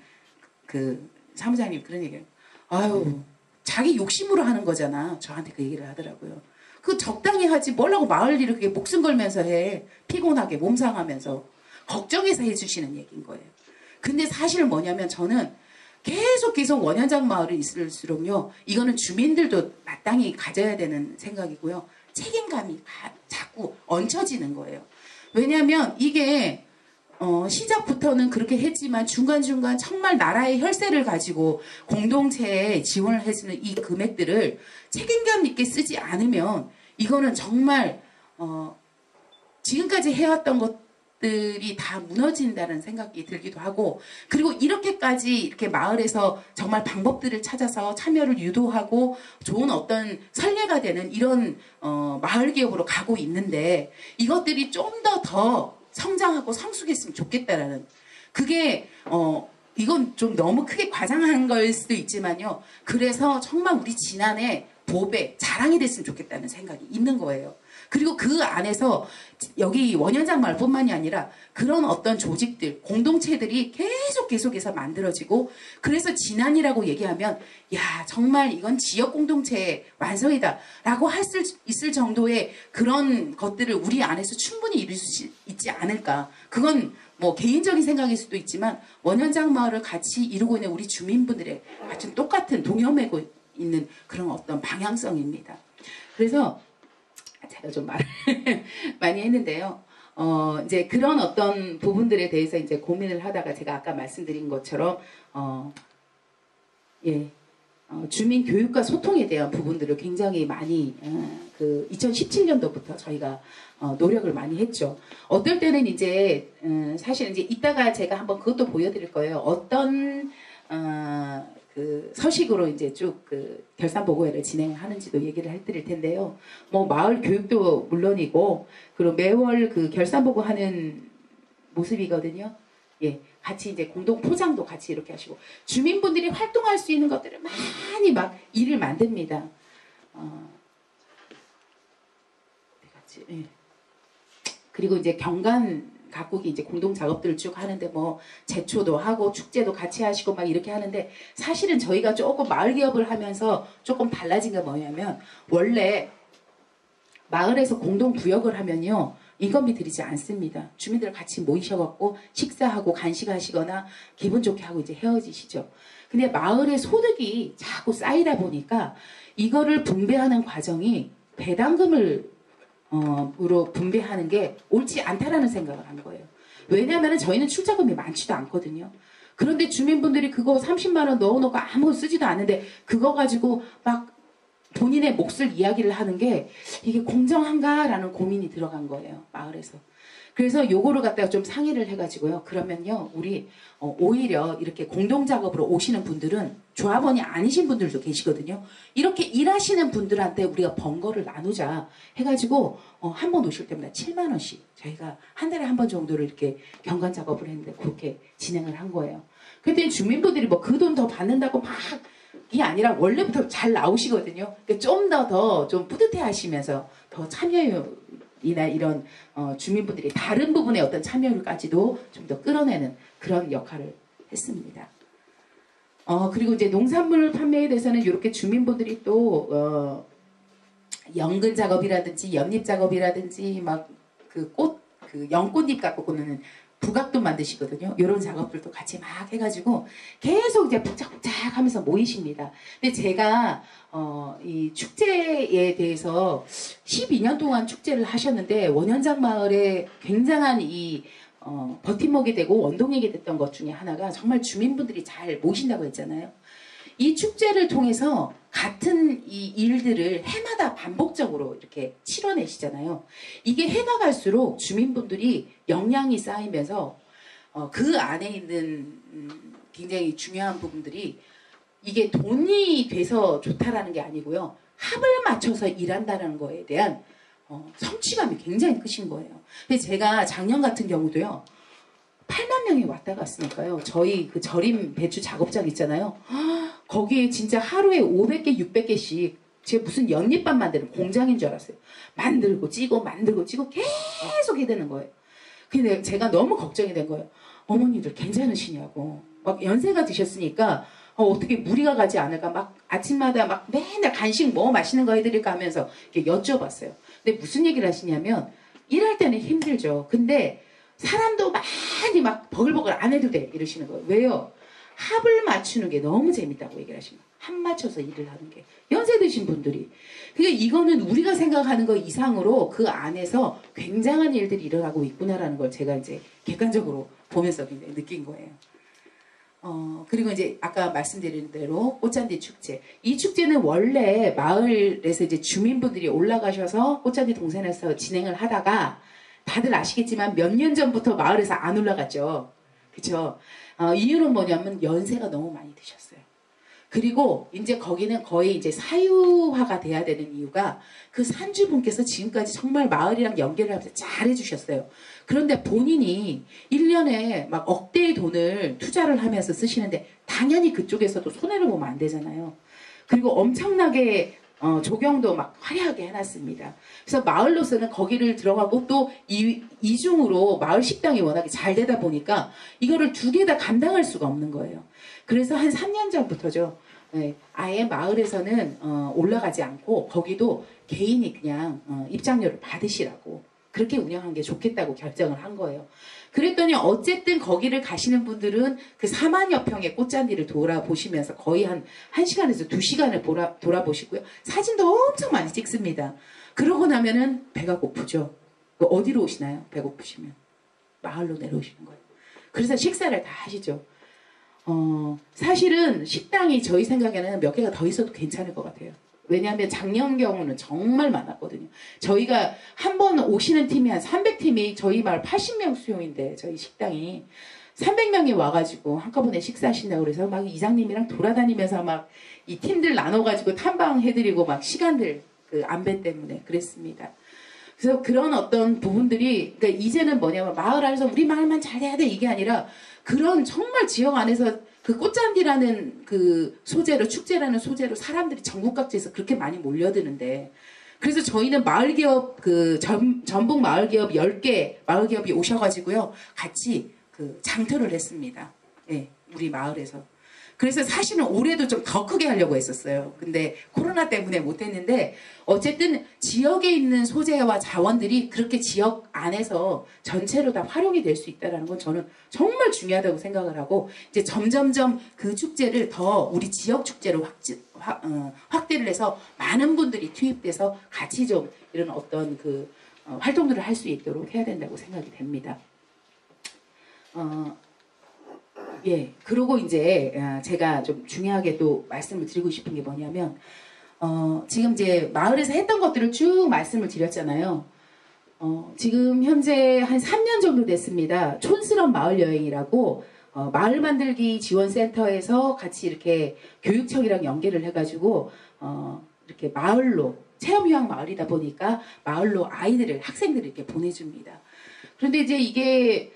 그 사무장님 그런 얘기를 아유 자기 욕심으로 하는 거잖아. 저한테 그 얘기를 하더라고요. 그 적당히 하지 뭐라고 마을 일을 그렇게 목숨 걸면서 해. 피곤하게 몸 상하면서 걱정해서 해주시는 얘기인 거예요. 근데 사실 뭐냐면 저는 계속 원현장 마을에 있을수록요. 이거는 주민들도 마땅히 가져야 되는 생각이고요. 책임감이 자꾸 얹혀지는 거예요. 왜냐하면 이게 시작부터는 그렇게 했지만 중간중간 정말 나라의 혈세를 가지고 공동체에 지원을 해주는 이 금액들을 책임감 있게 쓰지 않으면 이거는 정말 지금까지 해왔던 것들이 다 무너진다는 생각이 들기도 하고 그리고 이렇게까지 이렇게 마을에서 정말 방법들을 찾아서 참여를 유도하고 좋은 어떤 선례가 되는 이런 마을 기업으로 가고 있는데 이것들이 좀 더 성장하고 성숙했으면 좋겠다라는 그게 이건 좀 너무 크게 과장한 걸 수도 있지만요. 그래서 정말 우리 지난해 보배 자랑이 됐으면 좋겠다는 생각이 있는 거예요. 그리고 그 안에서 여기 원현장 마을뿐만이 아니라 그런 어떤 조직들, 공동체들이 계속해서 만들어지고 그래서 진안이라고 얘기하면 야 정말 이건 지역 공동체의 완성이다 라고 할 수 있을 정도의 그런 것들을 우리 안에서 충분히 이룰 수 있지 않을까. 그건 뭐 개인적인 생각일 수도 있지만 원현장 마을을 같이 이루고 있는 우리 주민분들의 같은 똑같은 동여매고 있는 그런 어떤 방향성입니다. 그래서 제가 좀 말을 많이 했는데요. 이제 그런 어떤 부분들에 대해서 이제 고민을 하다가 제가 아까 말씀드린 것처럼, 주민 교육과 소통에 대한 부분들을 굉장히 많이, 2017년도부터 저희가 노력을 많이 했죠. 어떨 때는 이제, 사실 이제 이따가 제가 한번 그것도 보여드릴 거예요. 어떤, 그 서식으로 이제 쭉 그 결산보고회를 진행하는지도 얘기를 해드릴 텐데요. 뭐 마을 교육도 물론이고 그리고 매월 그 결산보고 하는 모습이거든요. 예, 같이 이제 공동 포장도 같이 이렇게 하시고 주민분들이 활동할 수 있는 것들을 많이 막 일을 만듭니다. 같이. 예. 그리고 이제 경관 각국이 이제 공동 작업들을 쭉 하는데 뭐 제초도 하고 축제도 같이 하시고 막 이렇게 하는데 사실은 저희가 조금 마을 기업을 하면서 조금 달라진 게 뭐냐면 원래 마을에서 공동 구역을 하면요 인건비 들이지 않습니다. 주민들 같이 모이셔갖고 식사하고 간식하시거나 기분 좋게 하고 이제 헤어지시죠. 근데 마을의 소득이 자꾸 쌓이다 보니까 이거를 분배하는 과정이 배당금을 으로 분배하는 게 옳지 않다라는 생각을 한 거예요. 왜냐하면 저희는 출자금이 많지도 않거든요. 그런데 주민분들이 그거 30만 원 넣어놓고 아무 쓰지도 않는데 그거 가지고 막 본인의 몫을 이야기를 하는 게 이게 공정한가라는 고민이 들어간 거예요. 마을에서. 그래서 요거를 갖다가 좀 상의를 해가지고요. 그러면요, 우리 오히려 이렇게 공동작업으로 오시는 분들은 조합원이 아니신 분들도 계시거든요. 이렇게 일하시는 분들한테 우리가 번거를 나누자 해가지고 한 번 오실 때마다 7만 원씩 저희가 한 달에 한 번 정도를 이렇게 경관 작업을 했는데 그렇게 진행을 한 거예요. 그랬더니 주민분들이 뭐 그 돈 더 받는다고 막 이 아니라 원래부터 잘 나오시거든요. 그러니까 좀 더 좀 뿌듯해 하시면서 더 참여율이나 이런 주민분들이 다른 부분의 어떤 참여율까지도 좀 더 끌어내는 그런 역할을 했습니다. 그리고 이제 농산물 판매에 대해서는 이렇게 주민분들이 또 연근 작업이라든지 연잎 작업이라든지 막 그 연꽃잎 갖고 꾸는 부각도 만드시거든요. 이런 작업들도 같이 막 해가지고 계속 이제 북적북적 하면서 모이십니다. 근데 제가 이 축제에 대해서 12년 동안 축제를 하셨는데 원현장 마을에 굉장한 이 버팀목이 되고 원동력이 됐던 것 중에 하나가 정말 주민분들이 잘 모신다고 했잖아요. 이 축제를 통해서 같은 이 일들을 해마다 반복적으로 이렇게 치러내시잖아요. 이게 해나갈수록 주민분들이 역량이 쌓이면서 그 안에 있는 굉장히 중요한 부분들이 이게 돈이 돼서 좋다라는 게 아니고요. 합을 맞춰서 일한다는 거에 대한 성취감이 굉장히 크신 거예요. 근데 제가 작년 같은 경우도요. 8만 명이 왔다 갔으니까요. 저희 그 절임 배추 작업장 있잖아요. 거기에 진짜 하루에 500개, 600개씩 제가 무슨 연잎밥 만드는 공장인 줄 알았어요. 만들고 찌고 계속 해야 되는 거예요. 근데 제가 너무 걱정이 된 거예요. 어머니들 괜찮으시냐고. 막 연세가 드셨으니까 어떻게 무리가 가지 않을까. 막 아침마다 막 맨날 간식 뭐 맛있는 거 해드릴까 하면서 이렇게 여쭤봤어요. 근데 무슨 얘기를 하시냐면 일할 때는 힘들죠. 근데 사람도 많이 막 버글버글 안 해도 돼 이러시는 거예요. 왜요? 합을 맞추는 게 너무 재밌다고 얘기를 하시는 거예요. 합 맞춰서 일을 하는 게. 연세 드신 분들이. 그러니까 이거는 우리가 생각하는 것 이상으로 그 안에서 굉장한 일들이 일어나고 있구나라는 걸 제가 이제 객관적으로 보면서 굉장히 느낀 거예요. 그리고 이제 아까 말씀드린 대로 꽃잔디 축제. 이 축제는 원래 마을에서 이제 주민분들이 올라가셔서 꽃잔디 동산에서 진행을 하다가 다들 아시겠지만 몇 년 전부터 마을에서 안 올라갔죠. 그쵸? 이유는 뭐냐면 연세가 너무 많이 드셨어요. 그리고 이제 거기는 거의 이제 사유화가 돼야 되는 이유가 그 산주분께서 지금까지 정말 마을이랑 연계를 하면서 잘 해주셨어요. 그런데 본인이 1년에 막 억대의 돈을 투자를 하면서 쓰시는데 당연히 그쪽에서도 손해를 보면 안 되잖아요. 그리고 엄청나게 조경도 막 화려하게 해놨습니다. 그래서 마을로서는 거기를 들어가고 또 이중으로 마을 식당이 워낙에 잘 되다 보니까 이거를 두 개 다 감당할 수가 없는 거예요. 그래서 한 3년 전부터죠. 네, 아예 마을에서는 올라가지 않고 거기도 개인이 그냥 입장료를 받으시라고 그렇게 운영한 게 좋겠다고 결정을 한 거예요. 그랬더니 어쨌든 거기를 가시는 분들은 그 4만여 평의 꽃잔디를 돌아보시면서 거의 한 1시간에서 2시간을 돌아보시고요. 사진도 엄청 많이 찍습니다. 그러고 나면은 배가 고프죠. 어디로 오시나요? 배고프시면. 마을로 내려오시는 거예요. 그래서 식사를 다 하시죠. 사실은 식당이 저희 생각에는 몇 개가 더 있어도 괜찮을 것 같아요. 왜냐하면 작년 경우는 정말 많았거든요. 저희가 한 번 오시는 팀이 한 300팀이 저희 마을 80명 수용인데 저희 식당이 300명이 와가지고 한꺼번에 식사하신다고 그래서 막 이장님이랑 돌아다니면서 막 이 팀들 나눠가지고 탐방해드리고 막 시간들 그 안배 때문에 그랬습니다. 그래서 그런 어떤 부분들이 그러니까 이제는 뭐냐면 마을 안에서 우리 마을만 잘해야 돼 이게 아니라 그런 정말 지역 안에서 그 꽃잔디라는 그 소재로 축제라는 소재로 사람들이 전국 각지에서 그렇게 많이 몰려드는데 그래서 저희는 마을기업 그 전북 마을기업 10개 마을기업이 오셔가지고요 같이 그 장터를 했습니다. 예, 우리 마을에서. 그래서 사실은 올해도 좀 더 크게 하려고 했었어요. 근데 코로나 때문에 못했는데 어쨌든 지역에 있는 소재와 자원들이 그렇게 지역 안에서 전체로 다 활용이 될 수 있다는 건 저는 정말 중요하다고 생각을 하고 이제 점점점 그 축제를 더 우리 지역 축제로 확대를 해서 많은 분들이 투입돼서 같이 좀 이런 어떤 그 활동들을 할 수 있도록 해야 된다고 생각이 됩니다. 예, 그리고 이제 제가 좀 중요하게 또 말씀을 드리고 싶은 게 뭐냐면 지금 이제 마을에서 했던 것들을 쭉 말씀을 드렸잖아요. 지금 현재 한 3년 정도 됐습니다. 촌스러운 마을 여행이라고 마을 만들기 지원센터에서 같이 이렇게 교육청이랑 연계를 해가지고 이렇게 마을로 체험휴학 마을이다 보니까 마을로 아이들을 학생들을 이렇게 보내줍니다. 그런데 이제 이게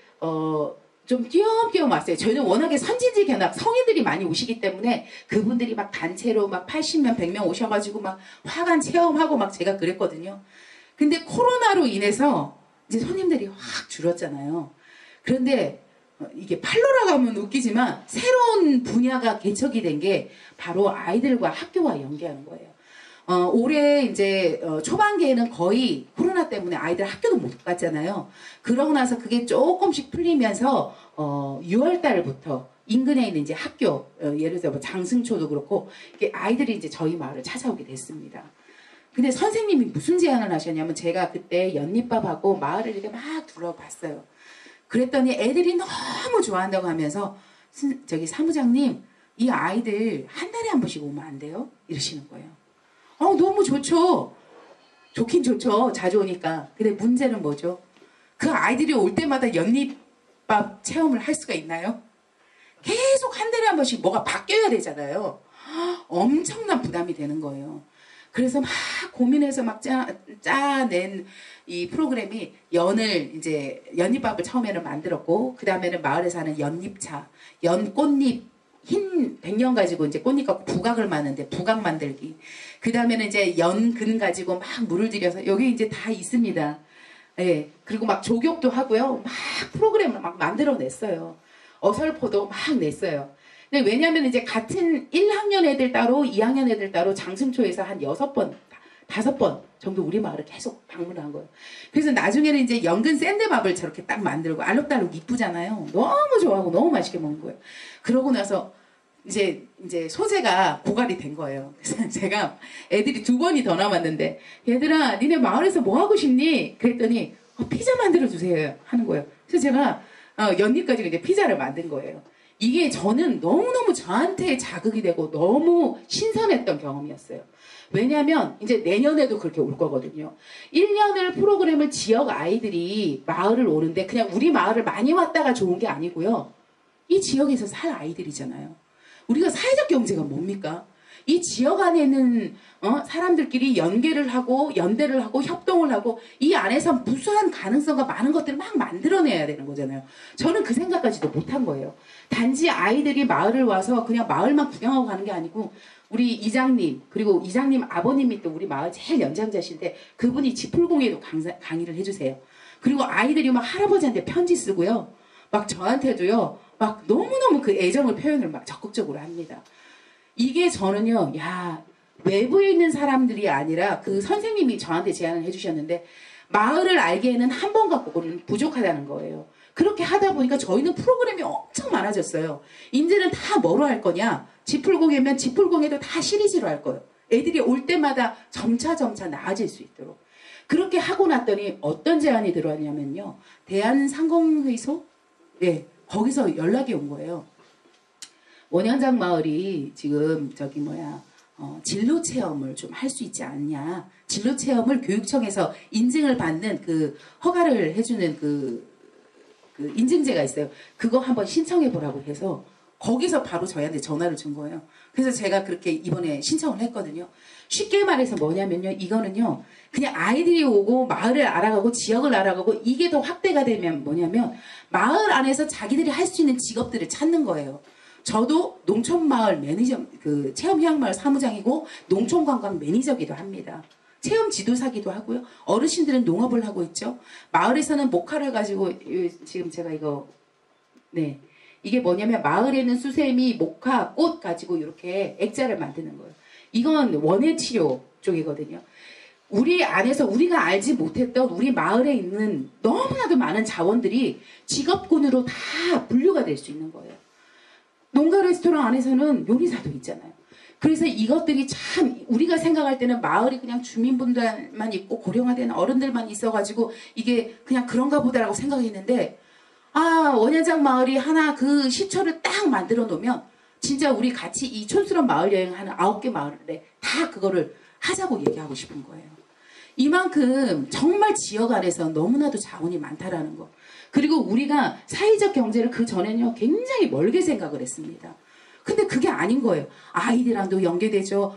좀 띄엄띄엄 왔어요. 저희는 워낙에 선진지 견학 성인들이 많이 오시기 때문에 그분들이 막 단체로 막 80명, 100명 오셔가지고 막 화관 체험하고 막 제가 그랬거든요. 근데 코로나로 인해서 이제 손님들이 확 줄었잖아요. 그런데 이게 팔로라 가면 웃기지만 새로운 분야가 개척이 된 게 바로 아이들과 학교와 연계하는 거예요. 올해 이제 초반기에는 거의 코로나 때문에 아이들 학교도 못 갔잖아요. 그러고 나서 그게 조금씩 풀리면서 6월 달부터 인근에 있는 이제 학교, 예를 들어 뭐 장승초도 그렇고 이게 아이들이 이제 저희 마을을 찾아오게 됐습니다. 근데 선생님이 무슨 제안을 하셨냐면 제가 그때 연잎밥하고 마을을 이렇게 막 둘러봤어요. 그랬더니 애들이 너무 좋아한다고 하면서 저기 사무장님 이 아이들 한 달에 한 번씩 오면 안 돼요? 이러시는 거예요. 너무 좋죠. 좋긴 좋죠. 자주 오니까. 근데 문제는 뭐죠? 그 아이들이 올 때마다 연잎밥 체험을 할 수가 있나요? 계속 한 달에 한 번씩 뭐가 바뀌어야 되잖아요. 엄청난 부담이 되는 거예요. 그래서 막 고민해서 막 짜낸 이 프로그램이 이제 연잎밥을 처음에는 만들었고, 그 다음에는 마을에 사는 연잎차, 연꽃잎, 흰 백년 가지고 이제 꽃잎 갖고 부각을 마는데 부각 만들기. 그 다음에는 이제 연근 가지고 막 물을 들여서 여기 이제 다 있습니다. 예. 그리고 막 조격도 하고요. 막 프로그램을 막 만들어냈어요. 어설포도 막 냈어요. 근데 왜냐면 이제 같은 1학년 애들 따로 2학년 애들 따로 장승초에서 한 6번, 5번 정도 우리 마을을 계속 방문한 거예요. 그래서 나중에는 이제 연근 샌드밥을 저렇게 딱 만들고 알록달록 이쁘잖아요. 너무 좋아하고 너무 맛있게 먹는 거예요. 그러고 나서 이제 소재가 고갈이 된 거예요. 그래서 제가 애들이 2번이 더 남았는데 얘들아 니네 마을에서 뭐 하고 싶니? 그랬더니 피자 만들어 주세요 하는 거예요. 그래서 제가 연잎 가지고 이제 피자를 만든 거예요. 이게 저는 너무너무 저한테 자극이 되고 너무 신선했던 경험이었어요. 왜냐하면 이제 내년에도 그렇게 올 거거든요. 1년을 프로그램을 지역 아이들이 마을을 오는데 그냥 우리 마을을 많이 왔다가 좋은 게 아니고요. 이 지역에서 살 아이들이잖아요. 우리가 사회적 경제가 뭡니까? 이 지역 안에 있는 사람들끼리 연계를 하고 연대를 하고 협동을 하고 이 안에서 무수한 가능성과 많은 것들을 막 만들어내야 되는 거잖아요. 저는 그 생각까지도 못한 거예요. 단지 아이들이 마을을 와서 그냥 마을만 구경하고 가는 게 아니고 우리 이장님 그리고 이장님 아버님이 또 우리 마을 제일 연장자신데 그분이 지풀공예도 강의를 해주세요. 그리고 아이들이 막 할아버지한테 편지 쓰고요. 막 저한테도요. 막 너무너무 그 애정을 표현을 막 적극적으로 합니다. 이게 저는요, 외부에 있는 사람들이 아니라 그 선생님이 저한테 제안을 해주셨는데 마을을 알기에는 한 번 갖고는 부족하다는 거예요. 그렇게 하다 보니까 저희는 프로그램이 엄청 많아졌어요. 이제는 다 뭐로 할 거냐? 지풀공예면 지풀공예도 다 시리즈로 할 거예요. 애들이 올 때마다 점차 나아질 수 있도록. 그렇게 하고 났더니 어떤 제안이 들어왔냐면요. 대한상공회의소? 네, 거기서 연락이 온 거예요. 원현장 마을이 지금 진로 체험을 좀 할 수 있지 않냐. 진로 체험을 교육청에서 인증을 받는 그 허가를 해주는 그 인증제가 있어요. 그거 한번 신청해 보라고 해서 거기서 바로 저희한테 전화를 준 거예요. 그래서 제가 그렇게 이번에 신청을 했거든요. 쉽게 말해서 뭐냐면요. 이거는요. 그냥 아이들이 오고 마을을 알아가고 지역을 알아가고 이게 더 확대가 되면 뭐냐면 마을 안에서 자기들이 할 수 있는 직업들을 찾는 거예요. 저도 농촌마을 매니저, 체험휴양마을 사무장이고 농촌관광 매니저기도 합니다. 체험 지도사기도 하고요. 어르신들은 농업을 하고 있죠. 마을에서는 목화를 가지고 지금 제가 이게 뭐냐면 마을에는 수세미, 목화, 꽃 가지고 이렇게 액자를 만드는 거예요. 이건 원예치료 쪽이거든요. 우리 안에서 우리가 알지 못했던 우리 마을에 있는 너무나도 많은 자원들이 직업군으로 다 분류가 될 수 있는 거예요. 농가 레스토랑 안에서는 요리사도 있잖아요. 그래서 이것들이 참 우리가 생각할 때는 마을이 그냥 주민분들만 있고 고령화된 어른들만 있어가지고 이게 그냥 그런가 보다라고 생각했는데 원현장 마을이 하나 그 시초를 딱 만들어 놓으면 진짜 우리 같이 이 촌스러운 마을 여행하는 9개 마을에 다 그거를 하자고 얘기하고 싶은 거예요. 이만큼 정말 지역 안에서 너무나도 자원이 많다라는 거. 그리고 우리가 사회적 경제를 그 전에는요 굉장히 멀게 생각을 했습니다. 근데 그게 아닌 거예요. 아이들랑도 연계되죠.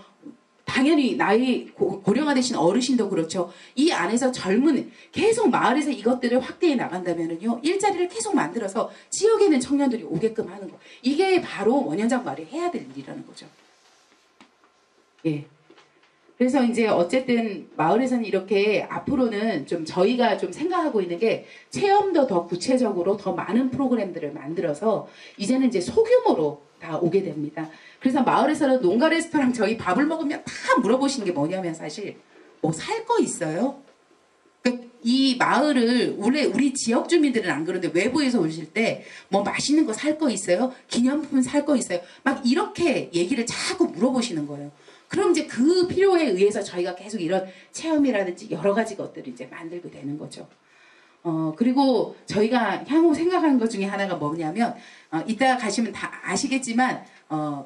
다 당연히 나이 고령화 되신 어르신도 그렇죠. 이 안에서 젊은 계속 마을에서 이것들을 확대해 나간다면은요 일자리를 계속 만들어서 지역에 있는 청년들이 오게끔 하는 거. 이게 바로 원현장 마을이 해야 될 일이라는 거죠. 예. 그래서 이제 어쨌든 마을에서는 이렇게 앞으로는 좀 저희가 좀 생각하고 있는 게 체험도 더 구체적으로 더 많은 프로그램들을 만들어서 이제는 이제 소규모로 다 오게 됩니다. 그래서 마을에서는 농가 레스토랑 저희 밥을 먹으면 다 물어보시는 게 뭐냐면 사실 뭐 살 거 있어요? 그러니까 이 마을을 원래 우리 지역 주민들은 안 그런데 외부에서 오실 때 뭐 맛있는 거 살 거 있어요? 기념품 살 거 있어요? 막 이렇게 얘기를 자꾸 물어보시는 거예요. 그럼 이제 그 필요에 의해서 저희가 계속 이런 체험이라든지 여러 가지 것들을 이제 만들게 되는 거죠. 그리고 저희가 향후 생각하는 것 중에 하나가 뭐냐면, 이따 가시면 다 아시겠지만,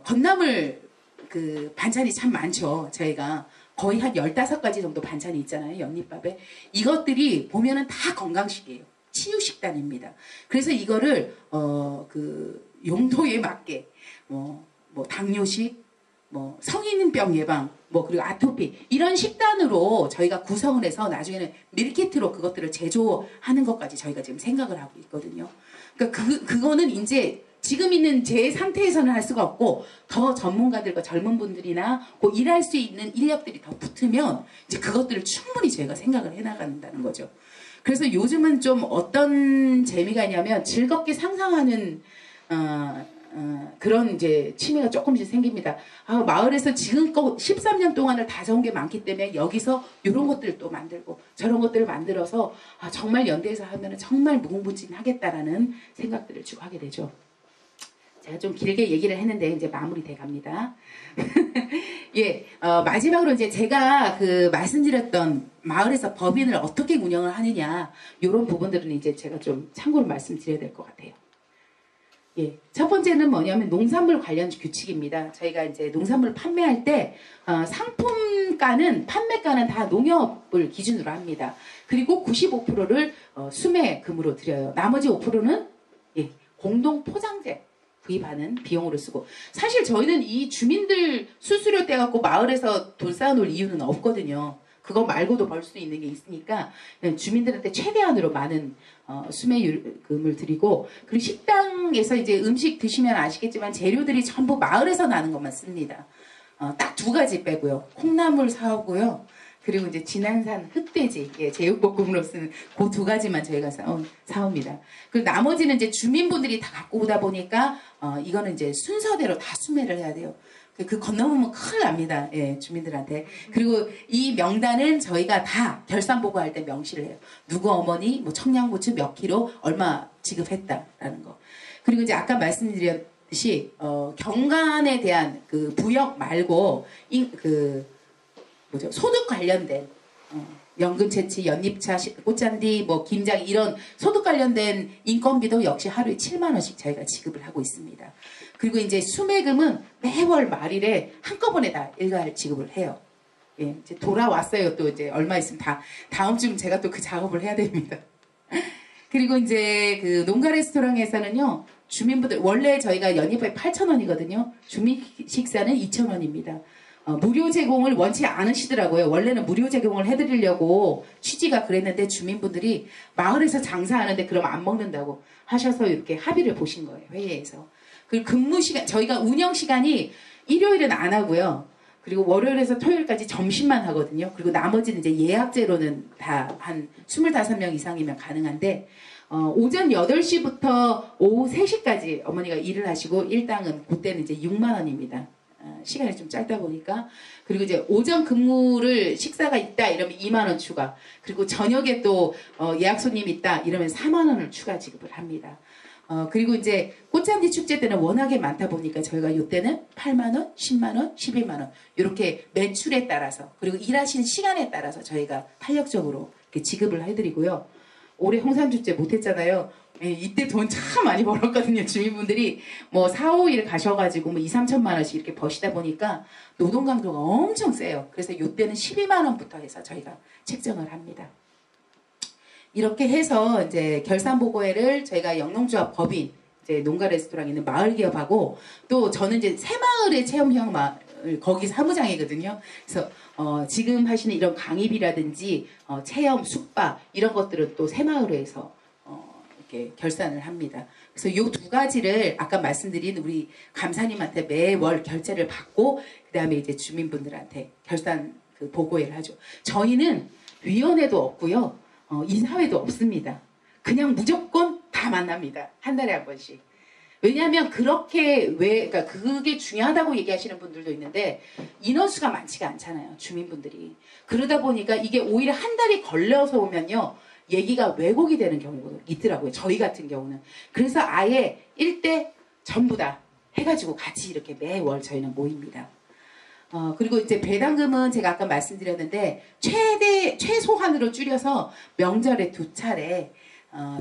건나물 그 반찬이 참 많죠. 저희가 거의 한 15가지 정도 반찬이 있잖아요. 연잎밥에. 이것들이 보면은 다 건강식이에요. 치유식단입니다. 그래서 이거를, 그 용도에 맞게, 뭐 당뇨식, 뭐 성인병 예방, 뭐 그리고 아토피 이런 식단으로 저희가 구성을 해서 나중에는 밀키트로 그것들을 제조하는 것까지 저희가 지금 생각을 하고 있거든요. 그러니까 그거는 이제 지금 있는 제 상태에서는 할 수가 없고 더 전문가들과 젊은 분들이나 그 일할 수 있는 인력들이 더 붙으면 이제 그것들을 충분히 저희가 생각을 해나간다는 거죠. 그래서 요즘은 좀 어떤 재미가 있냐면 즐겁게 상상하는 그런 이제 취미가 조금씩 생깁니다. 마을에서 지금껏 13년 동안을 다져온 게 많기 때문에 여기서 이런 것들을 또 만들고 저런 것들을 만들어서 정말 연대에서 하면 정말 무궁무진하겠다라는 생각들을 주고 하게 되죠. 제가 좀 길게 얘기를 했는데 이제 마무리돼 갑니다. 예, 마지막으로 이제 제가 그 말씀드렸던 마을에서 법인을 어떻게 운영을 하느냐 이런 부분들은 이제 제가 좀 참고로 말씀드려야 될 것 같아요. 예, 첫 번째는 뭐냐면 농산물 관련 규칙입니다. 저희가 이제 농산물 판매할 때 상품가는 판매가는 다 농협을 기준으로 합니다. 그리고 95%를 수매금으로 드려요. 나머지 5%는 예, 공동 포장재 구입하는 비용으로 쓰고 사실 저희는 이 주민들 수수료 떼갖고 마을에서 돈 쌓아놓을 이유는 없거든요. 그거 말고도 벌 수 있는 게 있으니까 주민들한테 최대한으로 많은 수매금을 드리고 그리고 식당에서 이제 음식 드시면 아시겠지만 재료들이 전부 마을에서 나는 것만 씁니다. 딱 2가지 빼고요. 콩나물 사오고요. 그리고 이제 진안산 흑돼지, 예, 제육볶음으로 쓰는 그 2가지만 저희가 사옵니다. 그리고 나머지는 이제 주민분들이 다 갖고 오다 보니까 이거는 이제 순서대로 다 수매를 해야 돼요. 그 건너면 큰일 납니다. 예, 주민들한테. 그리고 이 명단은 저희가 다 결산 보고할 때 명시를 해요. 누구 어머니, 뭐 청양고추 몇 킬로, 얼마 지급했다라는 거. 그리고 이제 아까 말씀드렸듯이, 경관에 대한 그 부역 말고, 소득 관련된, 연금채취, 연잎차, 꽃잔디, 뭐 김장 이런 소득 관련된 인건비도 역시 하루에 7만원씩 저희가 지급을 하고 있습니다. 그리고 이제 수매금은 매월 말일에 한꺼번에 다 일괄 지급을 해요. 예, 이제 돌아왔어요. 또 이제 얼마 있으면 다음 주면 제가 또 그 작업을 해야 됩니다. 그리고 이제 그 농가 레스토랑에서는요, 주민분들, 원래 저희가 연잎에 8,000원이거든요. 주민 식사는 2,000원입니다. 무료 제공을 원치 않으시더라고요. 원래는 무료 제공을 해드리려고 취지가 그랬는데 주민분들이 마을에서 장사하는데 그럼 안 먹는다고 하셔서 이렇게 합의를 보신 거예요. 회의에서. 그리고 근무 시간, 저희가 운영 시간이 일요일은 안 하고요. 그리고 월요일에서 토요일까지 점심만 하거든요. 그리고 나머지는 이제 예약제로는 다 한 25명 이상이면 가능한데, 오전 8시부터 오후 3시까지 어머니가 일을 하시고, 일당은 그때는 이제 6만원입니다. 시간이 좀 짧다 보니까. 그리고 이제 오전 근무를 식사가 있다 이러면 2만원 추가. 그리고 저녁에 또 예약 손님 있다 이러면 4만원을 추가 지급을 합니다. 그리고 이제 꽃잔디 축제 때는 워낙에 많다 보니까 저희가 이때는 8만원, 10만원, 11만원 이렇게 매출에 따라서 그리고 일하시는 시간에 따라서 저희가 탄력적으로 이렇게 지급을 해드리고요. 올해 홍산축제 못했잖아요. 예, 이때 돈 참 많이 벌었거든요. 주민분들이 뭐 4, 5일 가셔가지고 뭐 2, 3천만 원씩 이렇게 버시다 보니까 노동 강도가 엄청 세요. 그래서 이때는 12만 원부터 해서 저희가 책정을 합니다. 이렇게 해서 이제 결산보고회를 저희가 영농조합 법인, 이제 농가 레스토랑 있는 마을 기업하고 또 저는 이제 새마을의 체험형 거기 사무장이거든요. 그래서 지금 하시는 이런 강의비라든지 체험, 숙박 이런 것들은 또 새마을회에서 이렇게 결산을 합니다. 그래서 이 두 가지를 아까 말씀드린 우리 감사님한테 매월 결제를 받고 그 다음에 이제 주민분들한테 결산 그 보고회를 하죠. 저희는 위원회도 없고요, 인사회도 없습니다. 그냥 무조건 다 만납니다. 한 달에 한 번씩. 왜냐하면 그러니까 그게 중요하다고 얘기하시는 분들도 있는데 인원수가 많지가 않잖아요. 주민분들이. 그러다 보니까 이게 오히려 한 달이 걸려서 오면요, 얘기가 왜곡이 되는 경우가 있더라고요. 저희 같은 경우는. 그래서 아예 일대 전부 다 해가지고 같이 이렇게 매월 저희는 모입니다. 그리고 이제 배당금은 제가 아까 말씀드렸는데 최소한으로 줄여서 명절에 2차례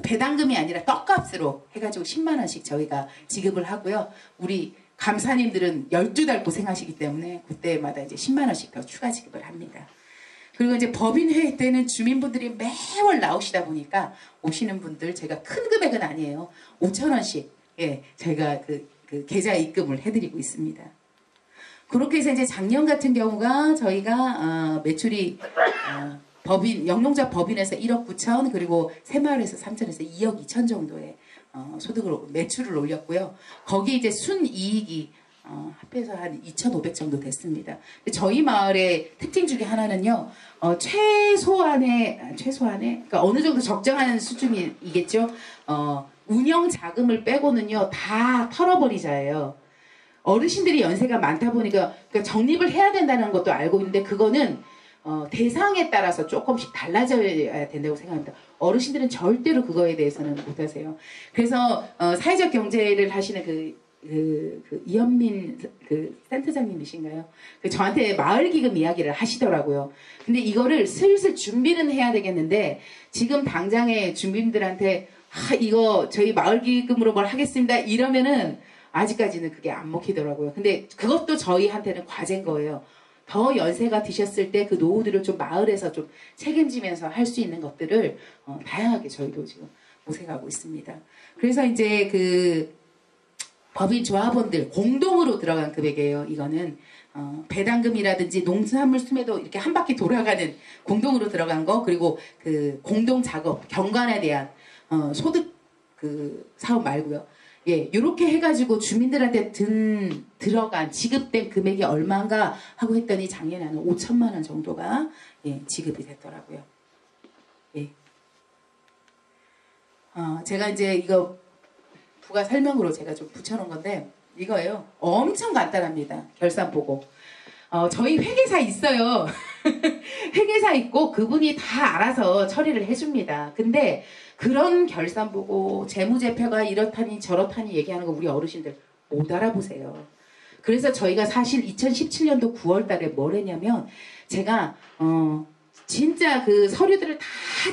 배당금이 아니라 떡값으로 해가지고 10만 원씩 저희가 지급을 하고요. 우리 감사님들은 12달 고생하시기 때문에 그때마다 이제 10만 원씩 더 추가 지급을 합니다. 그리고 이제 법인회의 때는 주민분들이 매월 나오시다 보니까 오시는 분들 제가 큰 금액은 아니에요. 5천 원씩 저희가 그 계좌 입금을 해드리고 있습니다. 그렇게 해서 이제 작년 같은 경우가 저희가 매출이 영농자 법인에서 1억 9천, 그리고 새마을에서 3천에서 2억 2천 정도의 매출을 올렸고요. 거기 이제 순이익이 합해서 한 2,500 정도 됐습니다. 저희 마을의 특징 중에 하나는요, 최소한의, 그러니까 어느 정도 적정한 수준이겠죠. 운영 자금을 빼고는요, 다 털어버리자예요. 어르신들이 연세가 많다 보니까 그러니까 적립을 해야 된다는 것도 알고 있는데 그거는 대상에 따라서 조금씩 달라져야 된다고 생각합니다. 어르신들은 절대로 그거에 대해서는 못하세요. 그래서 사회적 경제를 하시는 이현민 센터장님이신가요? 저한테 마을기금 이야기를 하시더라고요. 근데 이거를 슬슬 준비는 해야 되겠는데 지금 당장에 주민들한테 이거 저희 마을기금으로 뭘 하겠습니다 이러면은 아직까지는 그게 안 먹히더라고요. 근데 그것도 저희한테는 과제인 거예요. 더 연세가 드셨을 때 그 노후들을 좀 마을에서 좀 책임지면서 할 수 있는 것들을 다양하게 저희도 지금 모색하고 있습니다. 그래서 이제 그 법인 조합원들 공동으로 들어간 금액이에요. 이거는 배당금이라든지 농수산물 수매도 이렇게 한 바퀴 돌아가는 공동으로 들어간 거, 그리고 그 공동 작업 경관에 대한 소득 그 사업 말고요. 이렇게 해가지고 주민들한테 들어간 지급된 금액이 얼마인가 하고 했더니 작년에 한 5천만 원 정도가 지급이 됐더라고요. 제가 이제 이거 부가 설명으로 제가 좀 붙여놓은 건데 이거예요. 엄청 간단합니다. 결산 보고. 저희 회계사 있어요. 회계사 있고 그분이 다 알아서 처리를 해줍니다. 근데 그런 결산 보고 재무제표가 이렇다니 저렇다니 얘기하는 거 우리 어르신들 못 알아보세요. 그래서 저희가 사실 2017년도 9월 달에 뭘 했냐면 제가 진짜 그 서류들을 다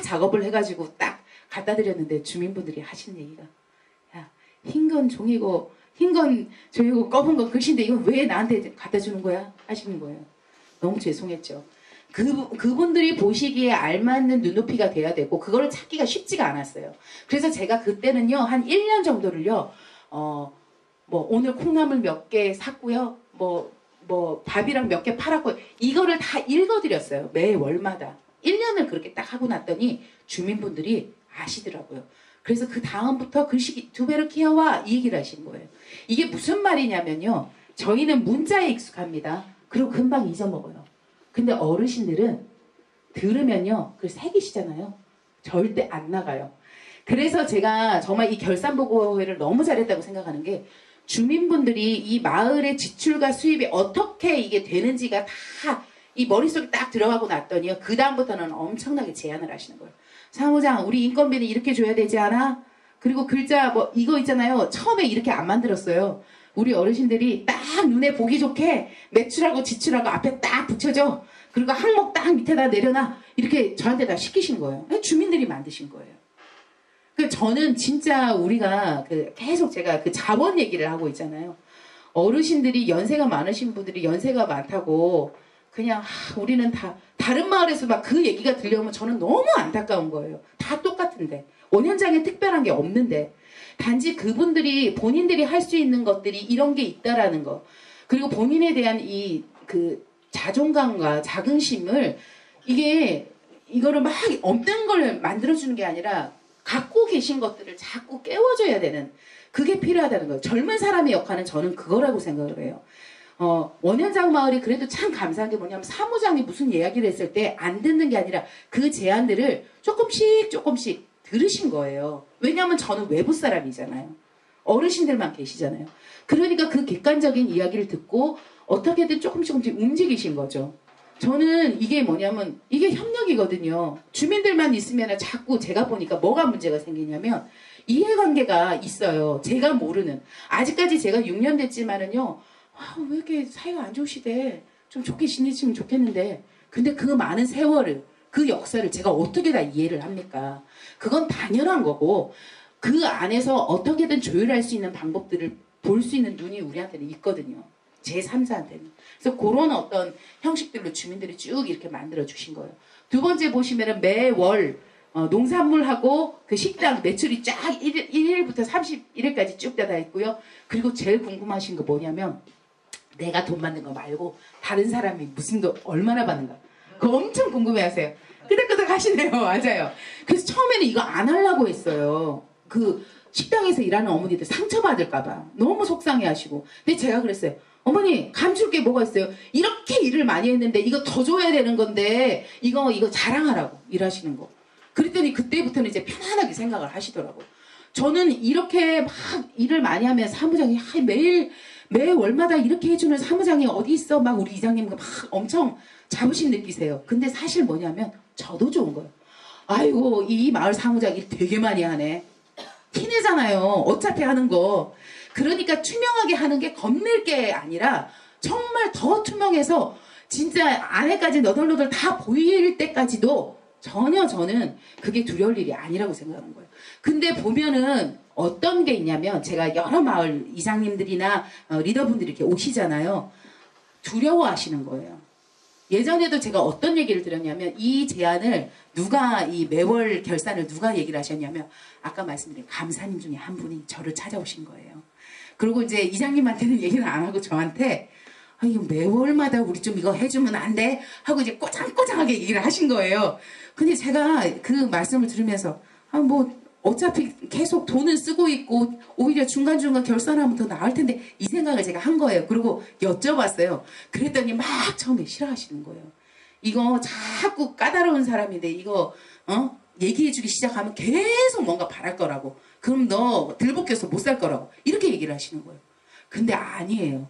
작업을 해가지고 딱 갖다 드렸는데 주민분들이 하시는 얘기가 야, 흰 건 종이고 흰 건 종이고 검은 건 글씨인데 이건 왜 나한테 갖다 주는 거야? 하시는 거예요. 너무 죄송했죠. 그분들이 보시기에 알맞는 눈높이가 돼야 되고 그거를 찾기가 쉽지가 않았어요. 그래서 제가 그때는요 한 1년 정도를요 뭐 오늘 콩나물 몇 개 샀고요, 뭐 밥이랑 몇 개 팔았고 이거를 다 읽어드렸어요. 매월마다 1년을 그렇게 딱 하고 났더니 주민분들이 아시더라고요. 그래서 그 다음부터 글씨 2배로 키워와 이 얘기를 하신 거예요. 이게 무슨 말이냐면요, 저희는 문자에 익숙합니다. 그리고 금방 잊어먹어요. 근데 어르신들은 들으면요 그걸 새기시잖아요. 절대 안 나가요. 그래서 제가 정말 이 결산보고회를 너무 잘했다고 생각하는 게 주민분들이 이 마을의 지출과 수입이 어떻게 이게 되는지가 다 이 머릿속에 딱 들어가고 났더니요 그 다음부터는 엄청나게 제안을 하시는 거예요. 사무장, 우리 인건비는 이렇게 줘야 되지 않아? 그리고 글자 뭐 이거 있잖아요. 처음에 이렇게 안 만들었어요. 우리 어르신들이 딱 눈에 보기 좋게 매출하고 지출하고 앞에 딱 붙여줘. 그리고 항목 딱 밑에다 내려놔. 이렇게 저한테 다 시키신 거예요. 주민들이 만드신 거예요. 그 저는 진짜 우리가 계속 제가 그 자본 얘기를 하고 있잖아요. 어르신들이 연세가 많으신 분들이 연세가 많다고 그냥 우리는 다 다른 마을에서 막 그 얘기가 들려오면 저는 너무 안타까운 거예요. 다 똑같은데 원현장에 특별한 게 없는데 단지 그분들이 본인들이 할 수 있는 것들이 이런 게 있다라는 거. 그리고 본인에 대한 이 그 자존감과 자긍심을 이거를 막 없는 걸 만들어주는 게 아니라 갖고 계신 것들을 자꾸 깨워줘야 되는 그게 필요하다는 거예요. 젊은 사람의 역할은 저는 그거라고 생각을 해요. 원현장 마을이 그래도 참 감사한 게 뭐냐면 사무장이 무슨 이야기를 했을 때 안 듣는 게 아니라 그 제안들을 조금씩 들으신 거예요. 왜냐하면 저는 외부 사람이잖아요. 어르신들만 계시잖아요. 그러니까 그 객관적인 이야기를 듣고 어떻게든 조금씩 움직이신 거죠. 저는 이게 뭐냐면 이게 협력이거든요. 주민들만 있으면 자꾸 제가 보니까 뭐가 문제가 생기냐면 이해관계가 있어요. 제가 모르는. 아직까지 제가 6년 됐지만은요. 왜 이렇게 사이가 안 좋으시대. 좀 좋게 지내시면 좋겠는데. 근데 그 많은 세월을 그 역사를 제가 어떻게 다 이해를 합니까? 그건 당연한 거고 그 안에서 어떻게든 조율할 수 있는 방법들을 볼 수 있는 눈이 우리한테는 있거든요. 제3자한테는. 그래서 그런 어떤 형식들로 주민들이 쭉 이렇게 만들어 주신 거예요. 두 번째 보시면은 매월 농산물하고 그 식당 매출이 쫙 1일부터 31일까지 쭉 다 있고요. 그리고 제일 궁금하신 거 뭐냐면 내가 돈 받는 거 말고 다른 사람이 무슨 돈 얼마나 받는가. 그거 엄청 궁금해하세요. 끄덕끄덕 하시네요. 맞아요. 그래서 처음에는 이거 안 하려고 했어요. 그 식당에서 일하는 어머니들 상처받을까봐 너무 속상해하시고. 근데 제가 그랬어요. 어머니 감출 게 뭐가 있어요? 이렇게 일을 많이 했는데 이거 더 줘야 되는 건데 이거 자랑하라고 일하시는 거. 그랬더니 그때부터는 이제 편안하게 생각을 하시더라고요. 저는 이렇게 막 일을 많이 하면 사무장이 매 월마다 이렇게 해주는 사무장이 어디 있어? 막 우리 이장님 막 엄청 자부심 느끼세요. 근데 사실 뭐냐면 저도 좋은 거예요. 아이고 이 마을 사무장 일 되게 많이 하네. 티내잖아요. 어차피 하는 거. 그러니까 투명하게 하는 게 겁낼 게 아니라 정말 더 투명해서 진짜 안에까지 너덜너덜 다 보일 때까지도 전혀 저는 그게 두려울 일이 아니라고 생각하는 거예요. 근데 보면은 어떤 게 있냐면 제가 여러 마을 이장님들이나 리더분들이 이렇게 오시잖아요. 두려워하시는 거예요. 예전에도 제가 어떤 얘기를 드렸냐면 이 제안을 이 매월 결산을 누가 얘기를 하셨냐면 아까 말씀드린 감사님 중에 한 분이 저를 찾아오신 거예요. 그리고 이제 이장님한테는 얘기를 안 하고 저한테 이거 매월마다 우리 좀 이거 해주면 안 돼? 하고 이제 꼬장꼬장하게 얘기를 하신 거예요. 근데 제가 그 말씀을 들으면서 어차피 계속 돈을 쓰고 있고 오히려 중간중간 결산하면 더 나을 텐데 이 생각을 제가 한 거예요. 그리고 여쭤봤어요. 그랬더니 막 처음에 싫어하시는 거예요. 이거 자꾸 까다로운 사람인데 이거 얘기해주기 시작하면 계속 뭔가 바랄 거라고. 그럼 너 들볶여서 못 살 거라고. 이렇게 얘기를 하시는 거예요. 근데 아니에요.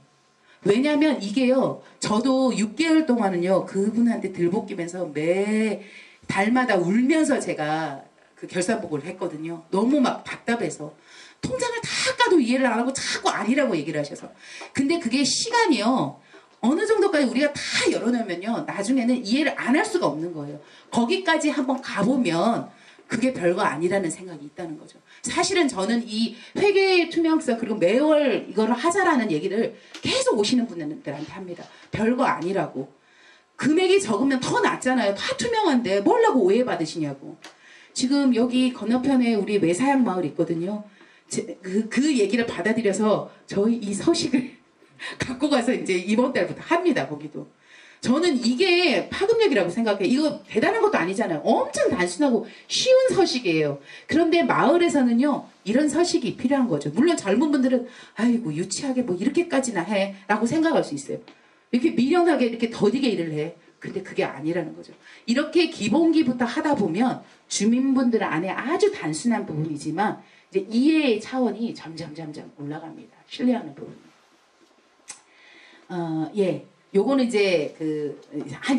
왜냐면 이게요. 저도 6개월 동안은요. 그분한테 들볶이면서 매 달마다 울면서 제가 그 결산복을 했거든요. 너무 막 답답해서. 통장을 다 까도 이해를 안 하고 자꾸 아니라고 얘기를 하셔서. 근데 그게 시간이요. 어느 정도까지 우리가 다 열어놓으면요. 나중에는 이해를 안 할 수가 없는 거예요. 거기까지 한번 가보면 그게 별거 아니라는 생각이 있다는 거죠. 사실은 저는 이 회계의 투명성 그리고 매월 이거를 하자라는 얘기를 계속 오시는 분들한테 합니다. 별거 아니라고. 금액이 적으면 더 낫잖아요. 다 투명한데 뭘라고 오해받으시냐고. 지금 여기 건너편에 우리 외사양 마을 있거든요. 그 얘기를 받아들여서 저희 이 서식을 갖고 가서 이제 이번 달부터 합니다. 거기도. 저는 이게 파급력이라고 생각해요. 이거 대단한 것도 아니잖아요. 엄청 단순하고 쉬운 서식이에요. 그런데 마을에서는요. 이런 서식이 필요한 거죠. 물론 젊은 분들은 아이고 유치하게 뭐 이렇게까지나 해 라고 생각할 수 있어요. 이렇게 미련하게 이렇게 더디게 일을 해. 근데 그게 아니라는 거죠. 이렇게 기본기부터 하다 보면 주민분들 안에 아주 단순한 부분이지만 이제 이해의 차원이 점점 올라갑니다. 신뢰하는 부분이. 예. 요거는 이제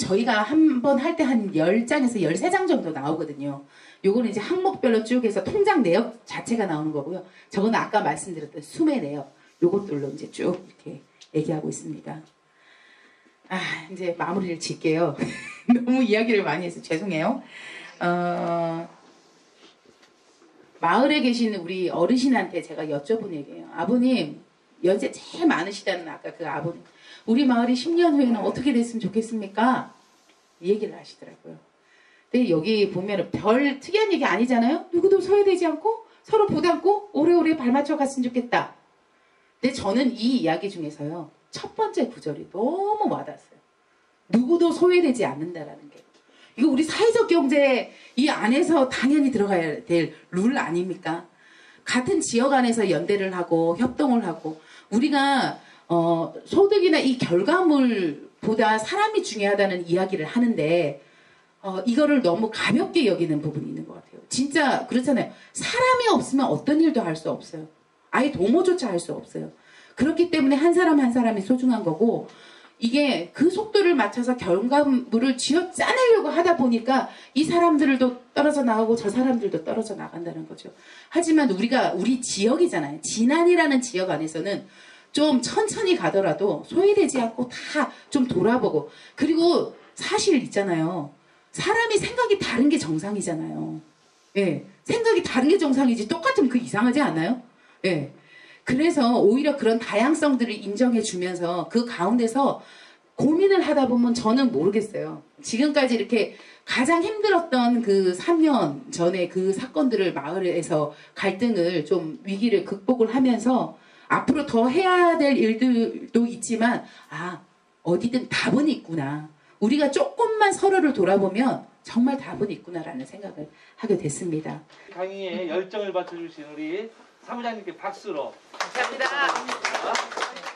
저희가 한 번 할 때 한 10장에서 13장 정도 나오거든요. 요거는 이제 항목별로 쭉 해서 통장 내역 자체가 나오는 거고요. 저거는 아까 말씀드렸던 수매 내역. 요것들로 이제 쭉 이렇게 얘기하고 있습니다. 이제 마무리를 짓게요. 너무 이야기를 많이 해서 죄송해요. 마을에 계신 우리 어르신한테 제가 여쭤본 얘기예요. 아버님, 연세 제일 많으시다는 아까 그 아버님. 우리 마을이 10년 후에는 어떻게 됐으면 좋겠습니까? 이 얘기를 하시더라고요. 근데 여기 보면 별 특이한 얘기 아니잖아요? 누구도 소외되지 않고 서로 보담고 오래오래 발맞춰 갔으면 좋겠다. 근데 저는 이 이야기 중에서요. 첫 번째 구절이 너무 와닿았어요. 누구도 소외되지 않는다라는 게. 이거 우리 사회적 경제 이 안에서 당연히 들어가야 될 룰 아닙니까? 같은 지역 안에서 연대를 하고 협동을 하고 우리가 소득이나 이 결과물보다 사람이 중요하다는 이야기를 하는데 이거를 너무 가볍게 여기는 부분이 있는 것 같아요. 진짜 그렇잖아요. 사람이 없으면 어떤 일도 할 수 없어요. 아예 도모조차 할 수 없어요. 그렇기 때문에 한 사람 한 사람이 소중한 거고 이게 그 속도를 맞춰서 결과물을 쥐어 짜내려고 하다 보니까 이 사람들도 떨어져 나가고 저 사람들도 떨어져 나간다는 거죠. 하지만 우리 지역이잖아요. 진안이라는 지역 안에서는 좀 천천히 가더라도 소외되지 않고 다 좀 돌아보고 그리고 사실 있잖아요. 사람이 생각이 다른 게 정상이잖아요. 예, 생각이 다른 게 정상이지 똑같으면 그 이상하지 않아요? 예. 그래서 오히려 그런 다양성들을 인정해 주면서 그 가운데서 고민을 하다 보면 저는 모르겠어요. 지금까지 이렇게 가장 힘들었던 그 3년 전에 그 사건들을 마을에서 갈등을 좀 위기를 극복을 하면서 앞으로 더 해야 될 일들도 있지만 어디든 답은 있구나. 우리가 조금만 서로를 돌아보면 정말 답은 있구나라는 생각을 하게 됐습니다. 강의에 열정을 받쳐주신 우리 사무장님께 박수로 감사합니다.